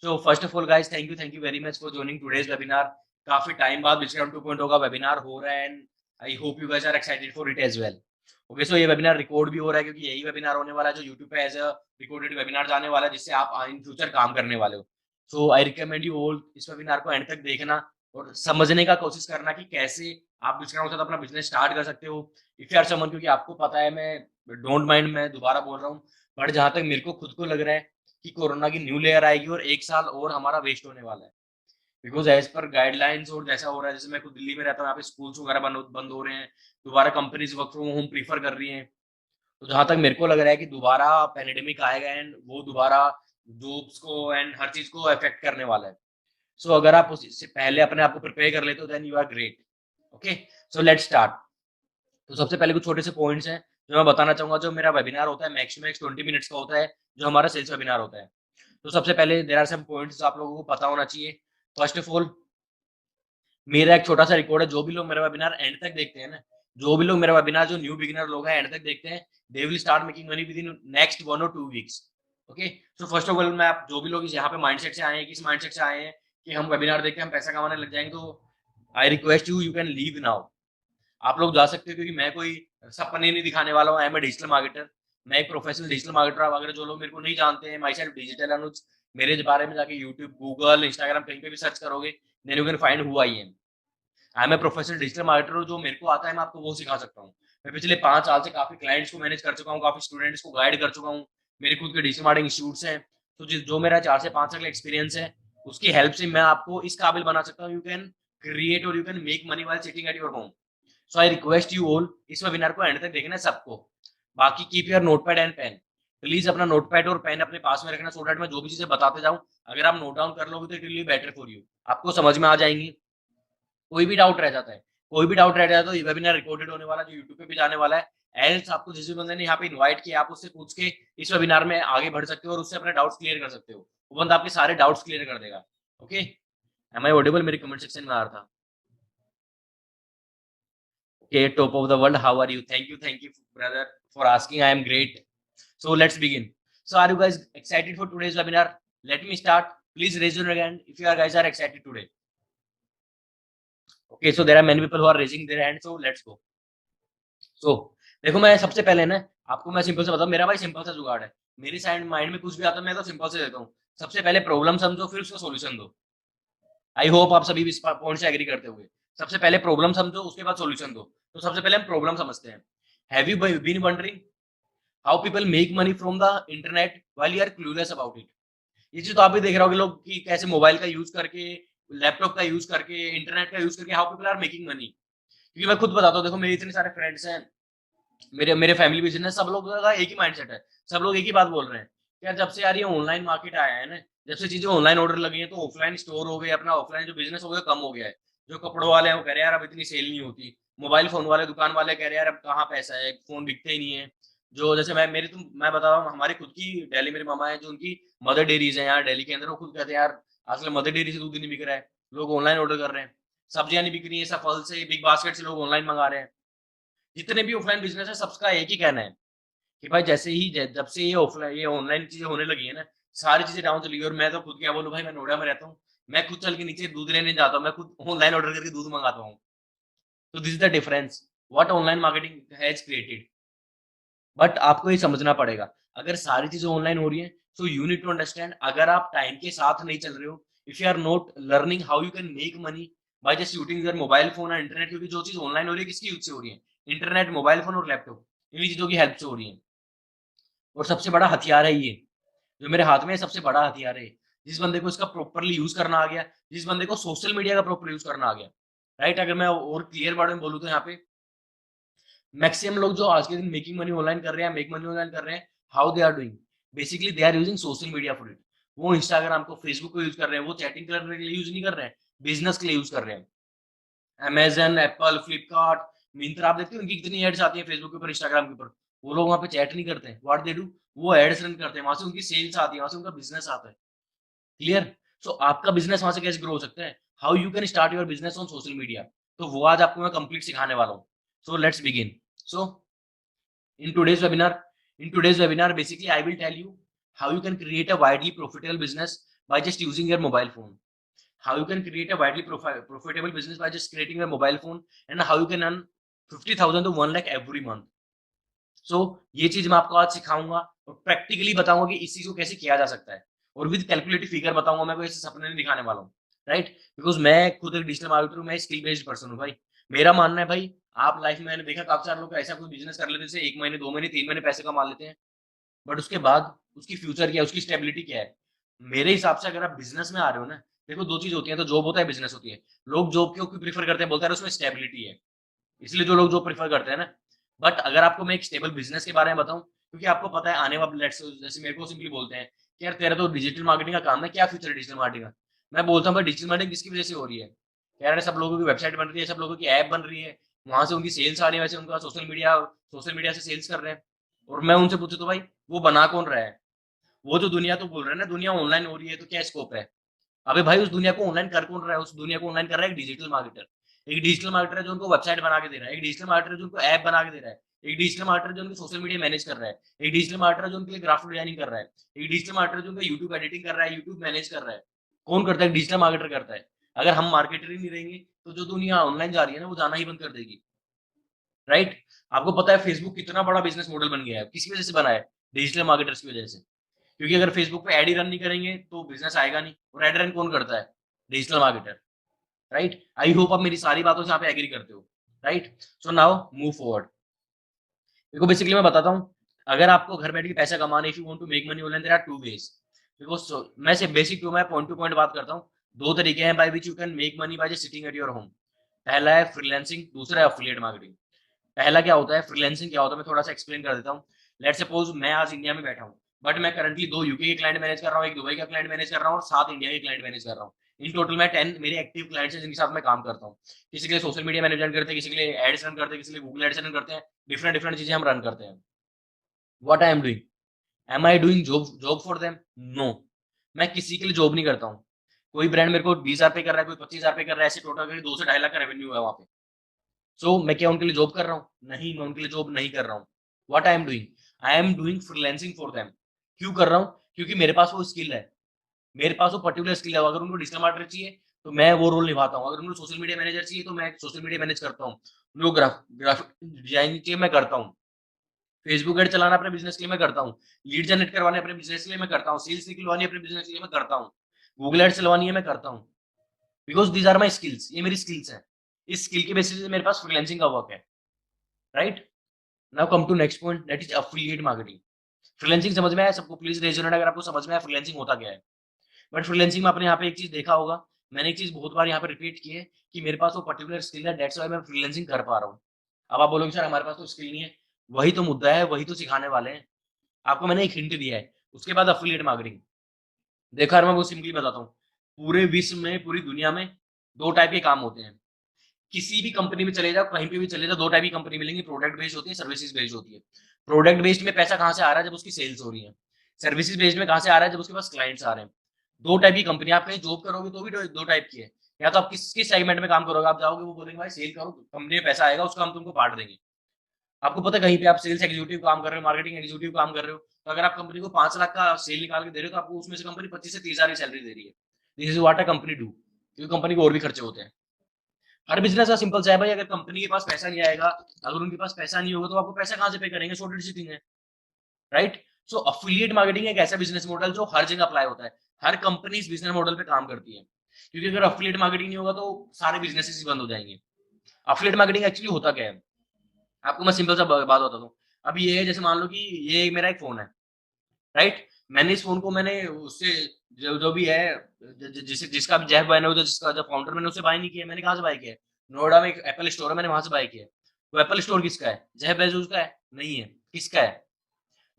So first of all guys, thank you very much for joining today's webinar. काफी time बाद विस्क्रम 2.0 का webinar हो रहा है and I hope you guys are excited for it as well. Okay, so ये webinar record भी हो रहा है क्योंकि यही वेबिनार होने वाला है जो यूट्यूब पे एज अ रिकॉर्डेड वेबिनार जाने वाला है जिससे आप इन फ्यूचर काम करने वाले हो. सो आई रिकमेंड यू ऑल इस वेबिनार को एंड तक देखना और समझने का कोशिश करना कि कैसे आप विस्क्रम के साथ अपना बिजनेस स्टार्ट कर सकते हो. इफ यू आर समवन, क्योंकि आपको पता है, मैं डोंट माइंड, मैं दोबारा बोल रहा हूँ, बट जहां तक मेरे को खुद को लग रहा है कि कोरोना की न्यू लेयर आएगी और एक साल और हमारा वेस्ट होने वाला है. बिकॉज एज पर गाइडलाइंस और जैसा हो रहा है, जैसे मैं खुद दिल्ली में रहता हूँ, यहाँ पे स्कूल्स वगैरह बंद हो रहे हैं, दोबारा companies work from home prefer कर रही हैं. तो जहां तक मेरे को लग रहा है कि दोबारा पैंडेमिक आएगा एंड वो दोबारा जॉब्स को एंड हर चीज को अफेक्ट करने वाला है. सो अगर आप उससे पहले अपने आप को प्रिपेयर कर लेते हो then you are great. Okay, so let's start. तो सबसे पहले कुछ छोटे से पॉइंट्स हैं जो मैं बताना चाहूंगा. जो मेरा वेबिनार होता है मैक्सिमम 20 मिनट्स का होता है, जो हमारा सेल्स वेबिनार होता है. तो सबसे पहले देयर आर सम पॉइंट्स आप लोगों को पता होना चाहिए. फर्स्ट ऑफ ऑल, मेरा एक छोटा सा रिकॉर्ड है. जो भी लोग मेरा वेबिनार एंड तक देखते हैं ना, जो भी लोग मेरा वेबिनार, जो न्यू बिगिनर लोग हैं, एंड तक देखते हैं, they will start making money with in next 1 or 2 weeks. Okay, so first of all, मैं आप जो भी लोग यहाँ पे माइंडसेट से आए हैं, किस माइंडसेट से आए हैं कि हम वेबिनार देख के हम पैसा कमाने लग जाएंगे, तो आई request you can leave now. आप लोग जा सकते हो क्योंकि मैं कोई सपने नहीं दिखाने वाला हूँ. I am a digital marketer. मैं एक प्रोफेशनल डिजिटल मार्केटर. अगर जो लोग मेरे को नहीं जानते हैं, माई सेल्फ डिजिटल अनुज, मेरे बारे में जाके यूट्यूब, गूगल, इंस्टाग्राम कहीं पे भी सर्च करोगे, then you can find who I am. I am a professional digital marketer. जो मेरे को आता है मैं आपको वो सिखा सकता हूँ. मैं पिछले 5 साल से काफी क्लाइंट्स को मैनेज कर चुका हूँ, काफी स्टूडेंट्स को गाइड कर चुका हूँ. मेरे खुद के डिजिटल मार्केटिंग इंस्टीट्यूट्स हैं. तो जो मेरा 4 से 5 साल का एक्सपीरियंस है, उसकी हेल्प से मैं आपको इस काबिल बना सकता हूँ. यू कैन क्रिएट और you can make money while sitting at your home. So I request you all, इस वेबिनार को एंड तक देखना है सबको. बाकी keep your notepad and pen. Please अपना नोटपैड और पेन अपने पास में रखना, सो दैट मैं जो भी चीजें बताते जाऊं, अगर आप नोट डाउन कर लोगे तो it will be better for you. आपको समझ में आ जाएंगी. कोई भी डाउट रह जाता है, कोई भी डाउट रह जाता है, तो ये वेबिनार रिकॉर्डेड होने वाला है, जो यूट्यूब पे भी जाने वाला है. एल्स आपको जिस भी बंदे ने यहाँ पे इन्वाइट किया, आप उससे पूछ के इस वेबिनार में आगे बढ़ सकते हो और उससे अपने डाउट्स क्लियर कर सकते हो. वो बंदा आपके सारे डाउट्स क्लियर कर देगा. Okay, am I audible? मेरे कमेंट सेक्शन में आ रहा था. Okay, top of the world, how are you? Thank you, brother, for asking. I am great. So let's begin. So are you guys excited for today's webinar? Let me start. Please raise your hand if you guys are excited today. Okay, so there are many people who are raising their hand. So let's go. So देखो, मैं सबसे पहले ना आपको मैं simple से बताऊं. मेरा भाई सिंपल सा जुगाड़ है. मेरी साइड माइंड में कुछ भी आता है मैं तो सिंपल से देता हूँ. सबसे पहले प्रॉब्लम समझो, फिर उसका सॉल्यूशन दो. आई होप आप सभी इस पॉइंट से एग्री करते हुए. सबसे पहले प्रॉब्लम समझो, उसके बाद सॉल्यूशन दो. तो सबसे पहले हम प्रॉब्लम समझते हैं. Have you been wondering how people make money from the internet while you are clueless about it? ये चीज तो आप भी देख रहे होगे लोग कि कैसे मोबाइल का यूज करके, लैपटॉप का यूज करके, इंटरनेट का यूज करके how people are making money. क्योंकि मैं खुद बताता हूँ, देखो मेरे इतने सारे फ्रेंड्स हैं, मेरे मेरे फैमिली बिजनेस, सब लोग का एक ही माइंडसेट है. सब लोग एक ही बात बोल रहे हैं, यार जब से यार ये ऑनलाइन मार्केट आया है ना, जब से चीजें ऑनलाइन ऑर्डर लगी है, तो ऑफलाइन स्टोर हो गए, अपना ऑफलाइन जो बिजनेस हो गया कम हो गया है. जो कपड़ों वाले हैं वो कह रहे हैं यार अब इतनी सेल नहीं होती. मोबाइल फोन वाले, दुकान वाले कह रहे हैं यार अब कहाँ पैसा है, फोन बिकते ही नहीं है. जो जैसे मैं बता रहा हूँ, हमारी खुद की दिल्ली मेरे मामा है, जो उनकी मदर डेयरीज है यहाँ दिल्ली के अंदर, वो खुद कहते हैं यार आजकल मदर डेयरी से दूध नहीं बिक रहा है, लोग ऑनलाइन ऑर्डर कर रहे हैं. सब्जियां नहीं बिक रही है, सब फल से, बिग बास्केट से लोग ऑनलाइन मंगा रहे हैं. जितने भी ऑफलाइन बिजनेस है सबका एक ही कहना है कि भाई जैसे ही जब से ये ऑफलाइन, ये ऑनलाइन चीजें होने लगी है ना, सारी चीजें डाउन चली गई. और मैं तो खुद क्या बोलूं भाई, मैं नोएडा में रहता हूँ, मैं खुद चल के नीचे दूध लेने जाता हूँ, मैं खुद ऑनलाइन ऑर्डर करके दूध मंगाता हूँ. तो this is the difference what online marketing has created. But आपको ये समझना पड़ेगा, अगर सारी चीजें ऑनलाइन हो रही है, so you need to understand, अगर आप टाइम के साथ नहीं चल रहे हो, if you are not learning how you can make money by just using your mobile phone और इंटरनेट. क्योंकि जो चीज ऑनलाइन हो रही है किसकी यूज से हो रही है? इंटरनेट, मोबाइल फोन और लैपटॉप, इन्हीं चीजों की हेल्प से हो रही है. और सबसे बड़ा हथियार है ये, जो मेरे हाथ में है, सबसे बड़ा हथियार है. जिस बंदे को इसका प्रॉपरली यूज करना आ गया, जिस बंदे को सोशल मीडिया का प्रॉपर यूज करना आ गया, राइट. अगर मैं और क्लियर वर्ड में बोलूँ तो यहाँ पे मैक्सिमम लोग जो आज के दिन मेकिंग मनी ऑनलाइन कर रहे हैं, मेक मनी ऑनलाइन कर रहे हैं, how they are doing, basically they are using social media for it. वो इंस्टाग्राम को, फेसबुक को यूज कर रहे हैं, वो चैटिंग करने के लिए यूज नहीं कर रहे हैं, बिजनेस के लिए यूज कर रहे हैं. अमेजन, एप्पल, फ्लिपकार्ट, मिंत्रा, आप देखते हो उनकी कितनी एड्स आती है फेसबुक के ऊपर, इंस्टाग्राम के ऊपर. वो लोग वहाँ पे चैट नहीं करते हैं, व्हाट दे डू, वो एड्स रन करते हैं, वहां से उनकी सेल्स आती है, वहां से उनका बिजनेस आता है. क्लियर? सो आपका बिजनेस वहां से कैसे ग्रो हो सकता है, how you can start your business on social media. तो वो आज आपको मैं कंप्लीट सिखाने वाला हूँ. So let's begin. So in today's webinar in today's webinar basically I will tell you how you can create a widely profitable business by just using your mobile phone. How you can create a widely profitable business by just creating a mobile phone, and how you can earn 50,000 to 1 lakh every month. So ये चीज मैं आपको आज सिखाऊंगा और practically बताऊंगा कि इस चीज को कैसे किया जा सकता है, और विद कैलकुलेटिव फिगर बताऊंगा। मैं कोई ऐसे सपने नहीं दिखाने वाला हूँ, राइट? बिकॉज मैं खुद एक डिजिटल मार्केटर हूँ, मैं स्किल बेस्ड पर्सन हूँ भाई। मेरा मानना है भाई, आप लाइफ में, मैंने देखा काफी सारे लोग ऐसा कोई बिजनेस कर लेते हैं, 1 महीने 2 महीने 3 महीने पैसे कमा लेते हैं, बट उसके बाद उसकी फ्यूचर क्या है, उसकी स्टेबिलिटी क्या है? मेरे हिसाब से अगर आप बिजनेस में आ रहे हो ना, देखो दो चीज होती है, तो जॉब होता है, बिजनेस होती है। लोग जॉब क्यों प्रीफर करते हैं, बोलते हैं उसमें स्टेबिलिटी है, इसलिए जो लोग जॉब प्रीफर करते हैं ना। बट अगर आपको मैं एक स्टेबल बिजनेस के बारे में बताऊं, क्योंकि आपको पता है आने वाले, जैसे मेरे को सिंपली बोलते हैं कि यार तेरा तो डिजिटल मार्केटिंग का काम है, क्या फ्यूचर है डिजिटल मार्केटिंग का? मैं बोलता हूँ भाई, डिजिटल मार्केटिंग किसकी वजह से हो रही है? कह रहे हैं सब लोगों की वेबसाइट बन रही है, सब लोगों की ऐप बन रही है, वहां से उनकी सेल्स आ रही है, वैसे उनका सोशल मीडिया से सेल्स कर रहे हैं। और मैं उनसे पूछू तो भाई वो बना कौन रहा है? वो जो दुनिया तो बोल रहे हैं ना, दुनिया ऑनलाइन हो रही है, तो क्या स्कोप है? अबे भाई उस दुनिया को ऑनलाइन कर कौन रहा है? उस दुनिया को ऑनलाइन कर रहा है एक डिजिटल मार्केटर। एक डिजिटल मार्केटर है जो उनको वेबसाइट बना के दे रहा है, एक डिजिटल मार्केटर है जो उनको ऐप बना के दे रहा है, एक डिजिटल मार्केटर जो उनको सोशल मीडिया मैनेज कर रहा है, एक डिजिटल मार्केटर जो उनके लिए ग्राफिक डिजाइनिंग कर रहा है, एक डिजिटल मार्केटर जो उनका यूट्यूब एडिटिंग कर रहा है, यूट्यूब मैनेज कर रहा है। कौन करता है? डिजिटल मार्केटर करता है। अगर हम मार्केटर ही नहीं रहेंगे तो जो दुनिया ऑनलाइन जा रही है ना, वो जाना ही बंद कर देगी, राइट? आपको पता है फेसबुक कितना बड़ा बिजनेस मॉडल बन गया है, किसकी वजह से बना है? डिजिटल मार्केटर्स की वजह से। क्योंकि अगर फेसबुक पे एड ही रन नहीं करेंगे तो बिजनेस आएगा नहीं, और एड रन कौन करता है? Digital marketer, right? I hope आप मेरी सारी बातों से यहाँ पे एग्री करते हो, right? So now move forward. देखो बेसिकली मैं बताता हूँ, अगर आपको घर बैठ के पैसा कमाना, if you want to make money online, there are two ways. Because मैं से बेसिक टू, मैं पॉइंट टू पॉइंट बात करता हूँ। दो तरीके हैं by which you can make money by just sitting at your home. पहला है फ्रीलांसिंग, दूसरा है एफिलिएट मार्केटिंग। पहला क्या होता है, फ्रीलांसिंग क्या होता है, मैं थोड़ा सा एक्सप्लेन कर देता हूँ। लेट्स सपोज मैं आज इंडिया में बैठा हूँ, बट मैं करंटली 2 यूके के क्लाइंट मैनेज कर रहा हूँ, एक दुबई का क्लाइंट मैनेज कर रहा हूँ, और 7 इंडिया के क्लाइंट मैनेज कर रहा हूँ। इन टोटल मैं 10 मेरे एक्टिव क्लाइंट्स हैं जिनके साथ मैं काम करता हूँ। किसी के लिए सोशल मीडिया मैनेजमेंट करते हैं, किसी के लिए एड्स रन करते हैं, किसी के लिए गूगल एड्स रन करते हैं। डिफरेंट डिफरेंट चीजें हम रन करते हैं। What I am doing, am I doing job for them? No, मैं किसी के लिए जॉब नहीं करता हूँ। कोई ब्रांड मेरे को 20,000 पे कर रहा है, कोई 25,000 पे कर रहा है, ऐसे टोटल करके 2 से 2.5 लाख का रेवेन्यू है वहां पे। सो मैं क्या उनके लिए जॉब कर रहा हूँ? नहीं, मैं उनके लिए जॉब नहीं कर रहा हूँ। What I am doing freelancing for them. क्यों कर रहा हूँ? क्योंकि मेरे पास वो स्किल है, मेरे पास वो पर्टिकुलर स्किल है। अगर उनको डिजिटल मार्केटर चाहिए तो मैं वो रोल निभाता हूँ, अगर उनको सोशल मीडिया मैनेजर चाहिए तो मैं सोशल मीडिया मैनेज करता हूँ, उनको ग्राफिक डिजाइनिंग चाहिए मैं करता हूँ, फेसबुक एड चलाना अपने बिजनेस के लिए मैं करता हूँ, लीड जनरेट करवाने अपने बिजनेस के लिए मैं करता हूँ, सेल्स निकलवानी अपने बिजनेस के लिए मैं करता हूँ, गूगल एड चलवानी है मैं करता हूँ। Because these are my skills, ये मेरी स्किल्स है। इस स्किल के बेसिस पे मेरे पास फ्रीलांसिंग का वर्क है, right? Now come to next point, that is affiliate marketing. Freelancing समझ में आया सबको? प्लीज रेज योर हैंड अगर आपको समझ में आया फ्रीलांसिंग होता क्या है। बट फ्रीलांसिंग में आपने यहाँ पे एक चीज देखा होगा, मैंने एक चीज बहुत बार यहाँ पे रिपीट की है, कि मेरे पास वो पर्टिकुलर स्किल है, दैट्स व्हाई मैं फ्रीलांसिंग कर पा रहा हूँ। अब आप बोलोगे सर हमारे पास तो स्किल नहीं है, वही तो मुद्दा है, वही तो सिखाने वाले हैं। आपको मैंने एक हिंट दिया है, उसके बाद एफिलिएट मार्केटिंग। देखो यार मैं वो सिंपली बताता हूँ, पूरे विश्व में, पूरी दुनिया में 2 टाइप के काम होते हैं। किसी भी कंपनी में चले जाओ, कहीं पे भी चले जाओ, 2 टाइप की कंपनी मिलेंगी, प्रोडक्ट बेस्ड होती है, सर्विसेज बेस्ड होती है। प्रोडक्ट बेस्ड में पैसा कहाँ से आ रहा है? जब उसकी सेल्स हो रही है। सर्विसेज बेस्ड में कहाँ से आ रहा है? जब उसके पास क्लाइंट्स आ रहे हैं। 2 टाइप की कंपनी। आप कहीं जॉब करोगे तो भी 2 टाइप की है। या तो आप किस सेगमेंट में काम करोगे, आप जाओगे वो बोलेंगे भाई सेल करो, कंपनी में पैसा आएगा, उसका हम तुमको बांट देंगे। आपको पता है कहीं पे आप सेल्स एग्जीक्यूटिव काम कर रहे हो, मार्केटिंग एग्जीक्यूटिव काम कर रहे हो, तो अगर आप कंपनी को 5 लाख का सेल निकाल के दे रहे हो, तो आपको उसमें से कंपनी 25 से 30 हजार की सैलरी दे रही है। This is what a company do, क्योंकि कंपनी को और भी खर्चे होते हैं। हर बिजनेस का सिंपल सा है भाई, अगर कंपनी के पास पैसा नहीं आएगा, अगर उनके पास पैसा नहीं होगा, तो आपको पैसा कहाँ से पे करेंगे? सॉर्टेड सी थिंग है, राइट? सो अफिलिएट मार्केटिंग एक ऐसा बिजनेस मॉडल जो हर जगह अप्लाई होता है। हर कंपनी इस बिजनेस मॉडल पे काम करती है, क्योंकि अगर अफिलिएट मार्केटिंग नहीं होगा तो सारे बिजनेसेस ही बंद हो जाएंगे। अफिलिएट मार्केटिंग एक्चुअली होता क्या है, आपको मैं सिंपल सा बात बताता हूँ। अब ये है, जैसे मान लो कि ये मेरा एक फोन है, राइट? मैंने इस फोन को, मैंने उससे जो भी है, जिसका भी जैफ बैन है, जिसका जो फाउंडर, मैंने उससे बाय नहीं किया। मैंने कहाँ से बाय किया? नोएडा में एक एप्पल स्टोर है, मैंने वहां से बाय किया। तो एप्पल स्टोर किसका है? जेफ बेजोस का है? नहीं है। किसका है?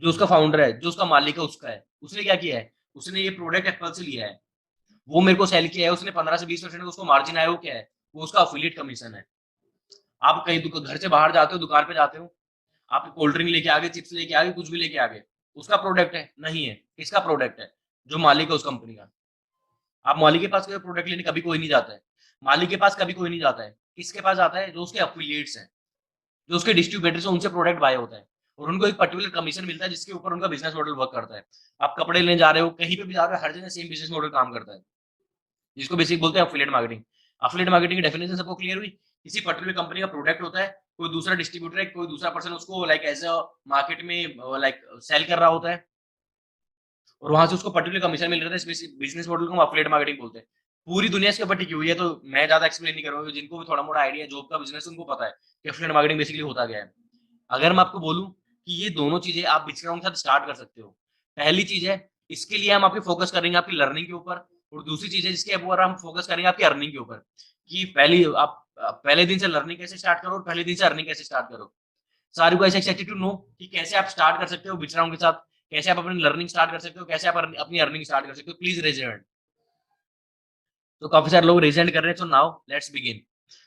जो उसका फाउंडर है, जो उसका मालिक है, उसका है। उसने क्या किया है? उसने ये प्रोडक्ट एप्पल से लिया है, वो मेरे को सेल किया है, उसने 15 से 20% उसको मार्जिन आया। वो क्या है? वो उसका अफिलिएट कमीशन है। आप कहीं घर से बाहर जाते हो, दुकान पे जाते हो, आप कोल्ड ड्रिंक लेके आ गए, चिप्स लेके आ गए, कुछ भी लेके आ गए, उसका प्रोडक्ट है? नहीं है। किसका प्रोडक्ट है? जो मालिक है उस कंपनी का। आप मालिक के पास प्रोडक्ट लेने कभी कोई नहीं जाता है, मालिक के पास कभी कोई नहीं जाता है। किसके पास जाता है? जो उसके अफिलिएट्स हैं, जो उसके डिस्ट्रीब्यूटर्स हैं, उनसे प्रोडक्ट बाय होता है। और उनको एक पर्टिकुलर कमीशन मिलता है जिसके ऊपर उनका बिजनेस मॉडल वर्क करता है। आप कपड़े लेने जा रहे हो, कहीं पे भी जा रहे हो, हर जगह सेम बिजनेस मॉडल काम करता है, जिसको बेसिक बोलते हैं एफिलिएट मार्केटिंग। एफिलिएट मार्केटिंग की डेफिनेशन सबको क्लियर हुई? किसी पर्टिकुलर कंपनी का प्रोडक्ट होता है, कोई दूसरा डिस्ट्रीब्यूटर है, कोई दूसरा पर्सन उसको लाइक एज अ मार्केट में लाइक सेल कर रहा होता है, और वहां से उसको पर्टिकुलर कमीशन मिल रहा है। इस बिजनेस मॉडल को हम एफिलिएट मार्केटिंग बोलते हैं। पूरी दुनिया इसके ऊपर टिकी हुई है, तो मैं ज्यादा एक्सप्लेन नहीं करूंगा, जिनको भी थोड़ा मोटा आइडिया है जॉब का, बिजनेस, उनको पता है कि एफिलिएट मार्केटिंग बेसिकली होता क्या है। अगर मैं आपको बोलूं कि ये दोनों चीजें आप बिचक्राउंड के साथ स्टार्ट कर सकते हो। पहली चीज है, इसके लिए हम आपकी फोकस करेंगे आपकी लर्निंग के ऊपर, और दूसरी चीज है जिसके ऊपर हम फोकस करेंगे आपकी अर्निंग के ऊपर, कि पहली आप पहले दिन से लर्निंग कैसे स्टार्ट करो और पहले दिन से अर्निंग कैसे स्टार्ट करो। सारी को ऐसे एक्साइटेड टू नो कि कैसे आप स्टार्ट कर सकते हो बिचक्राउंड के साथ, कैसे आप अपनी लर्निंग स्टार्ट कर सकते हो, कैसे आप अपनी अर्निंग स्टार्ट कर सकते हो। Please raise your hand. तो काफी सारे लोग रेज हैंड कर रहे हैं, so now let's begin.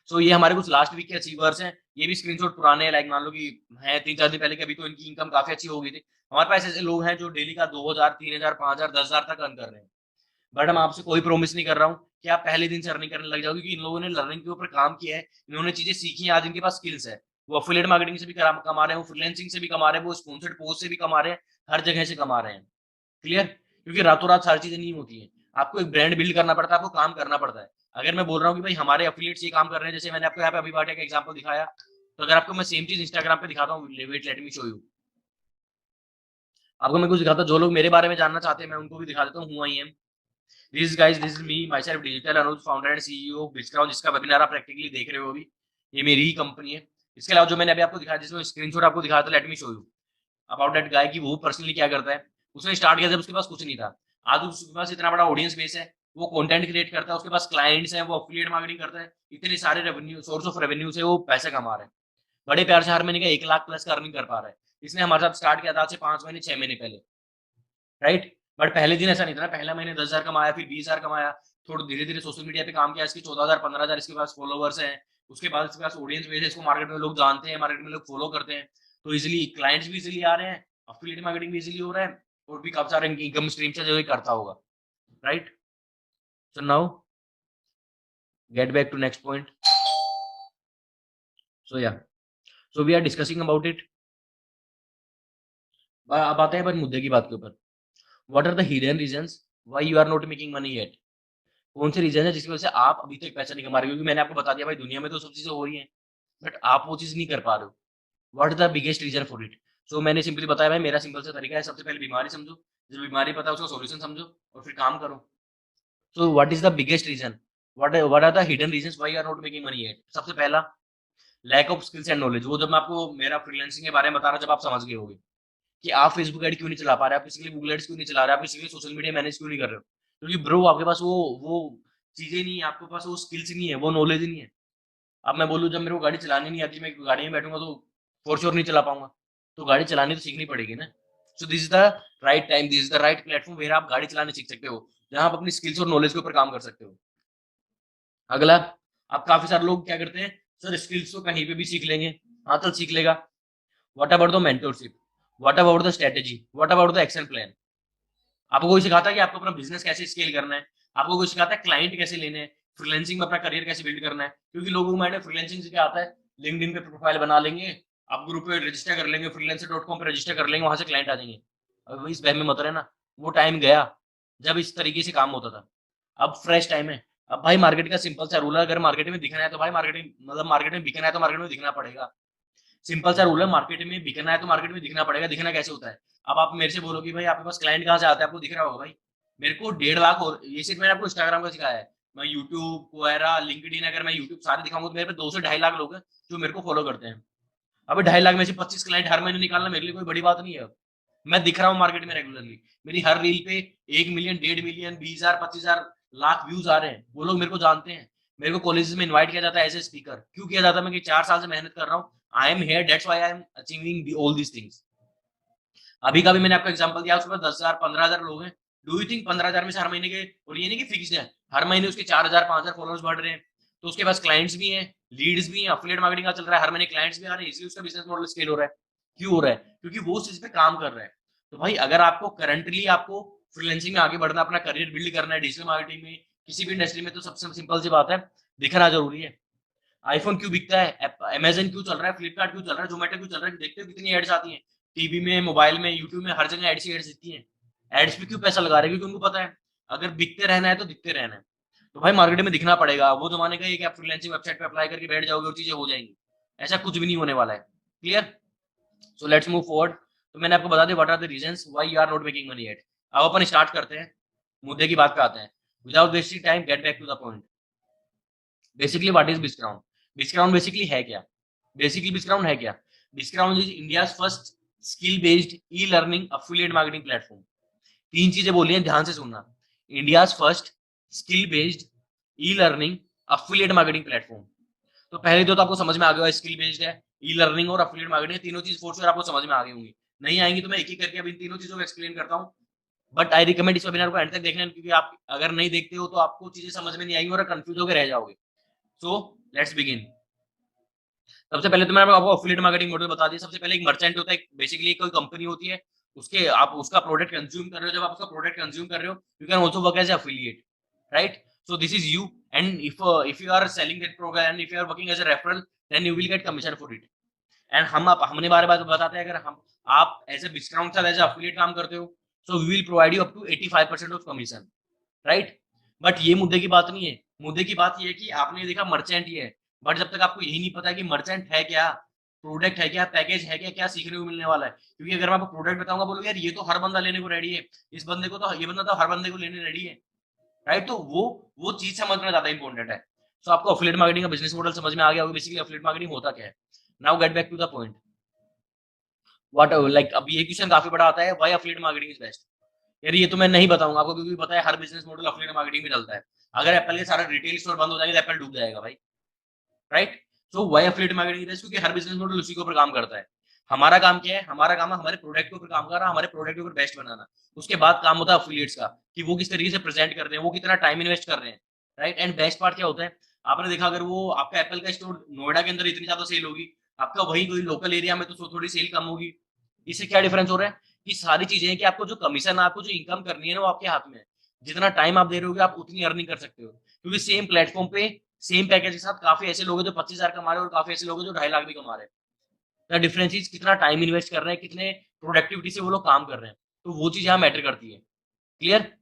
So ये हमारे कुछ लास्ट वीक के अचीवर्स हैं, ये भी स्क्रीनशॉट पुराने हैं, लाइक मान लो कि है 3-4 दिन पहले के, अभी तो इनकी इनकम काफी अच्छी हो गई थी। हमारे पास ऐसे लोग हैं जो डेली का 2000, 3000, 5000, 10,000 तक अर्न कर रहे हैं। बट मैं आपसे कोई प्रॉमिस नहीं कर रहा हूँ कि आप पहले दिन से अर्निंग करने लग जाओगे, क्योंकि इन लोगों ने लर्निंग के ऊपर काम किया है, इन्होंने चीजें सीखी हैं, आज इनके पास स्किल्स है। वो एफिलिएट मार्केटिंग से भी कमा रहे हैं, वो फ्रीलांसिंग से भी कमा रहे हैं, वो स्पॉन्सर्ड पोस्ट से भी कमा रहे हैं, हर जगह से कमा रहे हैं। क्लियर? क्योंकि रातों रात सारी चीजें नहीं होती है, आपको एक ब्रांड बिल्ड करना पड़ता है, आपको काम करना पड़ता है। अगर मैं बोल रहा हूँ कि भाई हमारे एफिलिएट्स ये काम कर रहे हैं, जैसे मैंने आपको यहाँ पे अभी बाटे का एग्जांपल दिखाया, तो अगर आपको मैं सेम चीज इंस्टाग्राम पे दिखाता हूँ, wait let me show you, आपको मैं कुछ दिखाता हूँ, जो लोग मेरे बारे में जानना चाहते हैं मैं उनको भी दिखा देता हूँ, who I am. This guys, this is me myself, digital Anuj, founder and CEO of बिचक्राउंड, जिसका वेबिनार आप प्रैक्टिकली देख रहे हो अभी, ये मेरी ही कंपनी है। इसके अलावा जो मैंने अभी आपको दिखाया, जिसमें स्क्रीनशॉट आपको दिखाया था, late me show you about that guy की वो पर्सनली क्या करता है। उसने स्टार्ट किया जब उसके पास कुछ नहीं था, आज उसके पास इतना बड़ा ऑडियंस बेस है, वो कंटेंट क्रिएट करता है, उसके पास क्लाइंट्स हैं, वो एफिलिएट मार्केटिंग करता है, इतने सारे रेवेन्यू, सोर्स ऑफ रेवेन्यू से वो पैसे कमा रहे हैं, बड़े प्यार से हर महीने का 1 लाख प्लस का अर्निंग कर पा रहा है। इसने हमारे साथ स्टार्ट किया था आज से 5 महीने 6 महीने पहले, राइट? बट पहले दिन ऐसा नहीं था ना, पहला महीने 10,000 कमाया, फिर 20,000 कमाया, थोड़ा धीरे धीरे सोशल मीडिया पे काम किया, इसके 14,000 15,000 इसके पास फॉलोवर्स हैं, उसके बाद इसके पास ऑडियंस बेस है, इसको मार्केट में लोग जानते हैं, मार्केट में लोग फॉलो करते हैं, तो इजिली क्लाइंट्स भी इजिली आ रहे हैं, एफिलिएट मार्केटिंग भी इजिली हो रहा है, और भी काफी सारे इनकम स्ट्रीम से जो ये करता होगा, right? So now get back to next point. So yeah, so we are discussing about it. अब आते हैं अपन मुद्दे की बात के ऊपर। What are the hidden reasons why you are not making money yet? कौन से रीजन है जिसकी वजह से आप अभी तक पैसा नहीं कमा रहे हो? क्योंकि मैंने आपको बता दिया भाई, दुनिया में तो सब चीजें हो रही हैं, बट आप वो चीज नहीं कर पा रहे हो। What is the biggest reason for it? So मैंने सिंपली बताया भाई, मेरा सिंपल सा तरीका है, सबसे पहले बीमारी समझो, जब बीमारी पता है उसका सॉल्यूशन समझो, और फिर काम करो। So what is the biggest reason, what are the hidden reasons why you are not making money yet? सबसे पहला, lack of skills and knowledge. वो जब मैं आपको मेरा फ्रीलांसिंग के बारे में बता रहा हूं, जब आप समझ गए होगे कि आप फेसबुक एड क्यों नहीं चला पा रहे, आप किसी के लिए गूगल एड्स क्यों नहीं चला रहे, आप किसी के लिए सोशल मीडिया मैनेज क्यों नहीं कर रहे हो, क्योंकि ब्रो आपके पास वो चीजें नहीं है, आपके पास वो स्किल्स नहीं है, वो नॉलेज नहीं है। अब मैं बोलूँ जब मेरे को गाड़ी चलानी नहीं आती, मैं गाड़ी में बैठूंगा तो फॉर श्योर नहीं चला पाऊंगा, तो गाड़ी चलानी तो सीखनी पड़ेगी ना। So this is the right time, this is the right platform where आप गाड़ी चलाने सीख सकते हो, जहां आप अपनी स्किल्स और नॉलेज के ऊपर काम कर सकते हो। अगला, आप काफी सारे लोग क्या करते हैं, सर स्किल्स तो कहीं पे भी सीख लेंगे, हाँ चल सीख लेगा। What about the mentorship, what about the strategy, what about the action plan? आपको कोई सिखाता है कि आपको अपना बिजनेस कैसे स्केल करना है, आपको कोई सिखाता है क्लाइंट कैसे लेने हैं, फ्रीलांसिंग में अपना करियर कैसे बिल्ड करना है? क्योंकि लोगों को माइंड फ्रीलांसिंग से क्या आता है, लिंक्डइन पे प्रोफाइल बना लेंगे, आप ग्रुप पे रजिस्टर कर लेंगे, freelancer.com पे रजिस्टर कर लेंगे, वहां से क्लाइंट आ जाएंगे। अब इस बहम में मत रहना, वो टाइम गया जब इस तरीके से काम होता था, अब फ्रेश टाइम है। अब भाई मार्केट का सिंपल सा रूल है, अगर मार्केट में दिखना है तो भाई मार्केटिंग, मतलब मार्केट में बिकना है तो मार्केट में दिखना पड़ेगा। सिंपल सा रूल है, मार्केट में बिकना है तो मार्केट में दिखना पड़ेगा। दिखना कैसे होता है? अब आप मेरे से बोलो कि भाई आपके पास क्लाइंट कहाँ से आता है, आपको दिख रहा होगा भाई, मेरे को 1.5 लाख, और ये सिर्फ मैंने आपको इंस्टाग्राम का सिखाया है। मैं यूट्यूब, कोएरा, लिंक्डइन, अगर मैं यूट्यूब सारे दिखाऊंगा तो मेरे पे 2 से 2.5 लाख लोग हैं जो मेरे को फॉलो करते हैं। अभी 2.5 लाख में से 25 क्लाइंट हर महीने निकालना मेरे लिए कोई बड़ी बात नहीं है। मैं दिख रहा हूँ मार्केट में रेगुलरली, मेरी हर रील पे 1 मिलियन, 1.5 मिलियन, 20,000, 25,000 लाख व्यूज आ रहे हैं, वो लोग मेरे को जानते हैं। मेरे को कॉलेजेस में इनवाइट किया जाता है एज ए स्पीकर, क्यों किया जाता है? मैं 4 साल से मेहनत कर रहा हूँ, I am here, that's why I am achieving all these things. अभी का भी मैंने आपको एग्जांपल दिया, उसके पास 10,000, 15,000 लोग हैं। डू यू थिंक 15,000 में से हर महीने के, और ये नहीं कि फिक्स्ड है, हर महीने उसके 4,000, 5,000 फॉलोअर्स बढ़ रहे हैं, तो उसके पास क्लाइंट्स भी हैं, लीड्स भी हैं, एफिलिएट मार्केटिंग का चल रहा है, हर महीने क्लाइंट्स भी आ रहे हैं, इसलिए उसका बिजनेस मॉडल स्केल हो रहा है। क्यों हो रहा है? क्योंकि वो उस चीज पे काम कर रहा है। तो भाई अगर आपको करंटली आपको फ्रीलांसिंग में आगे बढ़ना, अपना करियर बिल्ड करना है डिजिटल मार्केटिंग में, किसी भी इंडस्ट्री में, तो सबसे सिंपल सी बात है, दिखना जरूरी है। आईफोन क्यों बिकता है, अमेजन क्यों चल रहा है, फ्लिपकार्ट क्यों चल रहा है, जोमेटो क्यों चल रहा है? देखते हो कितनी एड्स आती हैं, टीवी में, मोबाइल में, यूट्यूब में, हर जगह एड्स ही एड्स दिखती हैं। एड्स पे क्यों पैसा लगा रहे हैं? क्योंकि उनको पता है अगर बिकते रहना है तो दिखते रहना है। तो भाई मार्केट में दिखना पड़ेगा। वो जमाने का ये कि आप फ्रीलांसिंग वेबसाइट पे अप्लाई करके बैठ जाओगे और चीजें हो जाएंगी, ऐसा कुछ भी नहीं होने वाला है। Clear? So let's move forward. तो मैंने आपको बता दिया what are the reasons why you are not making money yet. अब अपन स्टार्ट करते हैं, मुद्दे की बात पे आते हैं। Without wasting time, get back to the point. Basically what is बिस्क्राउंड? बिस्क्राउंड बेसिकली है क्या? बेसिकली बिस्क्राउंड है क्या? बिस्क्राउंड is India's first skill based e learning affiliate marketing platform. तीन चीजें बोली हैं, ध्यान से सुनना। India's first skill based e learning affiliate marketing platform. तो पहले तो आपको समझ में आ गया, स्किल बेस्ड है, ई लर्निंग और अफिलिएट मार्केटिंग, तीनों चीज फोर्स आपको समझ में आ गई होंगी। नहीं आएंगी तो मैं एक एक करके अब इन तीनों चीजों को एक्सप्लेन करता हूँ। बट आई रिकमेंड इस वेबिनार को एंड तक देखना, क्योंकि आप अगर नहीं देखते हो तो आपको चीजें समझ में नहीं आएंगी और कंफ्यूज होकर रह जाओगे। So let's begin. सबसे पहले तो मैंने आपको एफिलिएट मार्केटिंग मॉडल बता दिया। सबसे पहले एक मर्चेंट होता है, बेसिकली कोई कंपनी होती है, उसके आप उसका प्रोडक्ट कंज्यूम कर रहे हो। जब आप उसका प्रोडक्ट कंज्यूम कर रहे हो, you can also work as affiliate, right? So this is you, and if you are selling that program and if you are working as a referral, then you will get commission for it. And हमने बारे बार बताते हैं, अगर हम आप as a discount से as affiliate काम करते हो, so we will provide you up to 85% of commission, right? But ये मुद्दे की बात नहीं है। मुद्दे की बात ये है कि आपने देखा मर्चेंट ही है, बट जब तक आपको यही नहीं पता कि मर्चेंट है क्या, प्रोडक्ट है क्या, पैकेज है क्या, क्या सीखने को मिलने वाला है। क्योंकि अगर मैं आपको प्रोडक्ट बताऊंगा, बोलोगे यार ये तो हर बंदा लेने को रेडी है, इस बंदे को तो, ये बंदा तो हर बंदे को लेने रेडी है, राइट? तो वो चीज समझना ज्यादा इंपॉर्टेंट है। सो आपको एफिलिएट मार्केटिंग का बिजनेस मॉडल समझ में आ गया होगा, बेसिकली एफिलिएट मार्केटिंग होता क्या है। Now get back to the point. What like अब ये क्वेश्चन काफी बड़ा आता है, why affiliate marketing is best. यार ये तो मैं नहीं बताऊंगा आपको, क्योंकि पता है हर बिजनेस मॉडल एफिलिएट मार्केटिंग में चलता है। अगर एप्पल के सारा रिटेल स्टोर बंद हो जाएंगे तो एप्पल डूब जाएगा भाई, right? So why affiliate marketing is, क्योंकि हर बिजनेस मॉडल उसी के ऊपर काम करता है। हमारा काम क्या है? हमारा काम है हमारे प्रोडक्ट के ऊपर काम करना, हमारे प्रोडक्ट के ऊपर बेस्ट बनाना। उसके बाद काम होता है एफिलिएट्स का, कि वो किस तरीके से प्रेजेंट कर रहे हैं, वो कितना टाइम इन्वेस्ट कर रहे हैं, राइट? एंड बेस्ट पार्ट क्या होता है, आपने देखा अगर वो आपका एप्पल का स्टोर नोएडा के अंदर इतनी ज्यादा सेल होगी, आपका वही कोई लोकल एरिया में तो थोड़ी सेल कम होगी। इससे क्या डिफरेंस हो रहा है कि सारी चीजें हैं कि आपको जो कमीशन, आपको जो इनकम करनी है ना, वो आपके हाथ में है। जितना टाइम आप दे रहे हो आप उतनी अर्निंग कर सकते हो, क्योंकि सेम प्लेटफॉर्म पे सेम पैकेज के साथ काफी ऐसे लोग हैं जो 25,000 कमा रहे हैं और काफी ऐसे लोग हैं जो 2.5 लाख भी कमा रहे हैं। द डिफरेंस इज कितना टाइम इन्वेस्ट कर रहे हैं, कितने प्रोडक्टिविटी से वो लोग काम कर रहे हैं। तो वो चीज यहाँ मैटर करती है। Clear?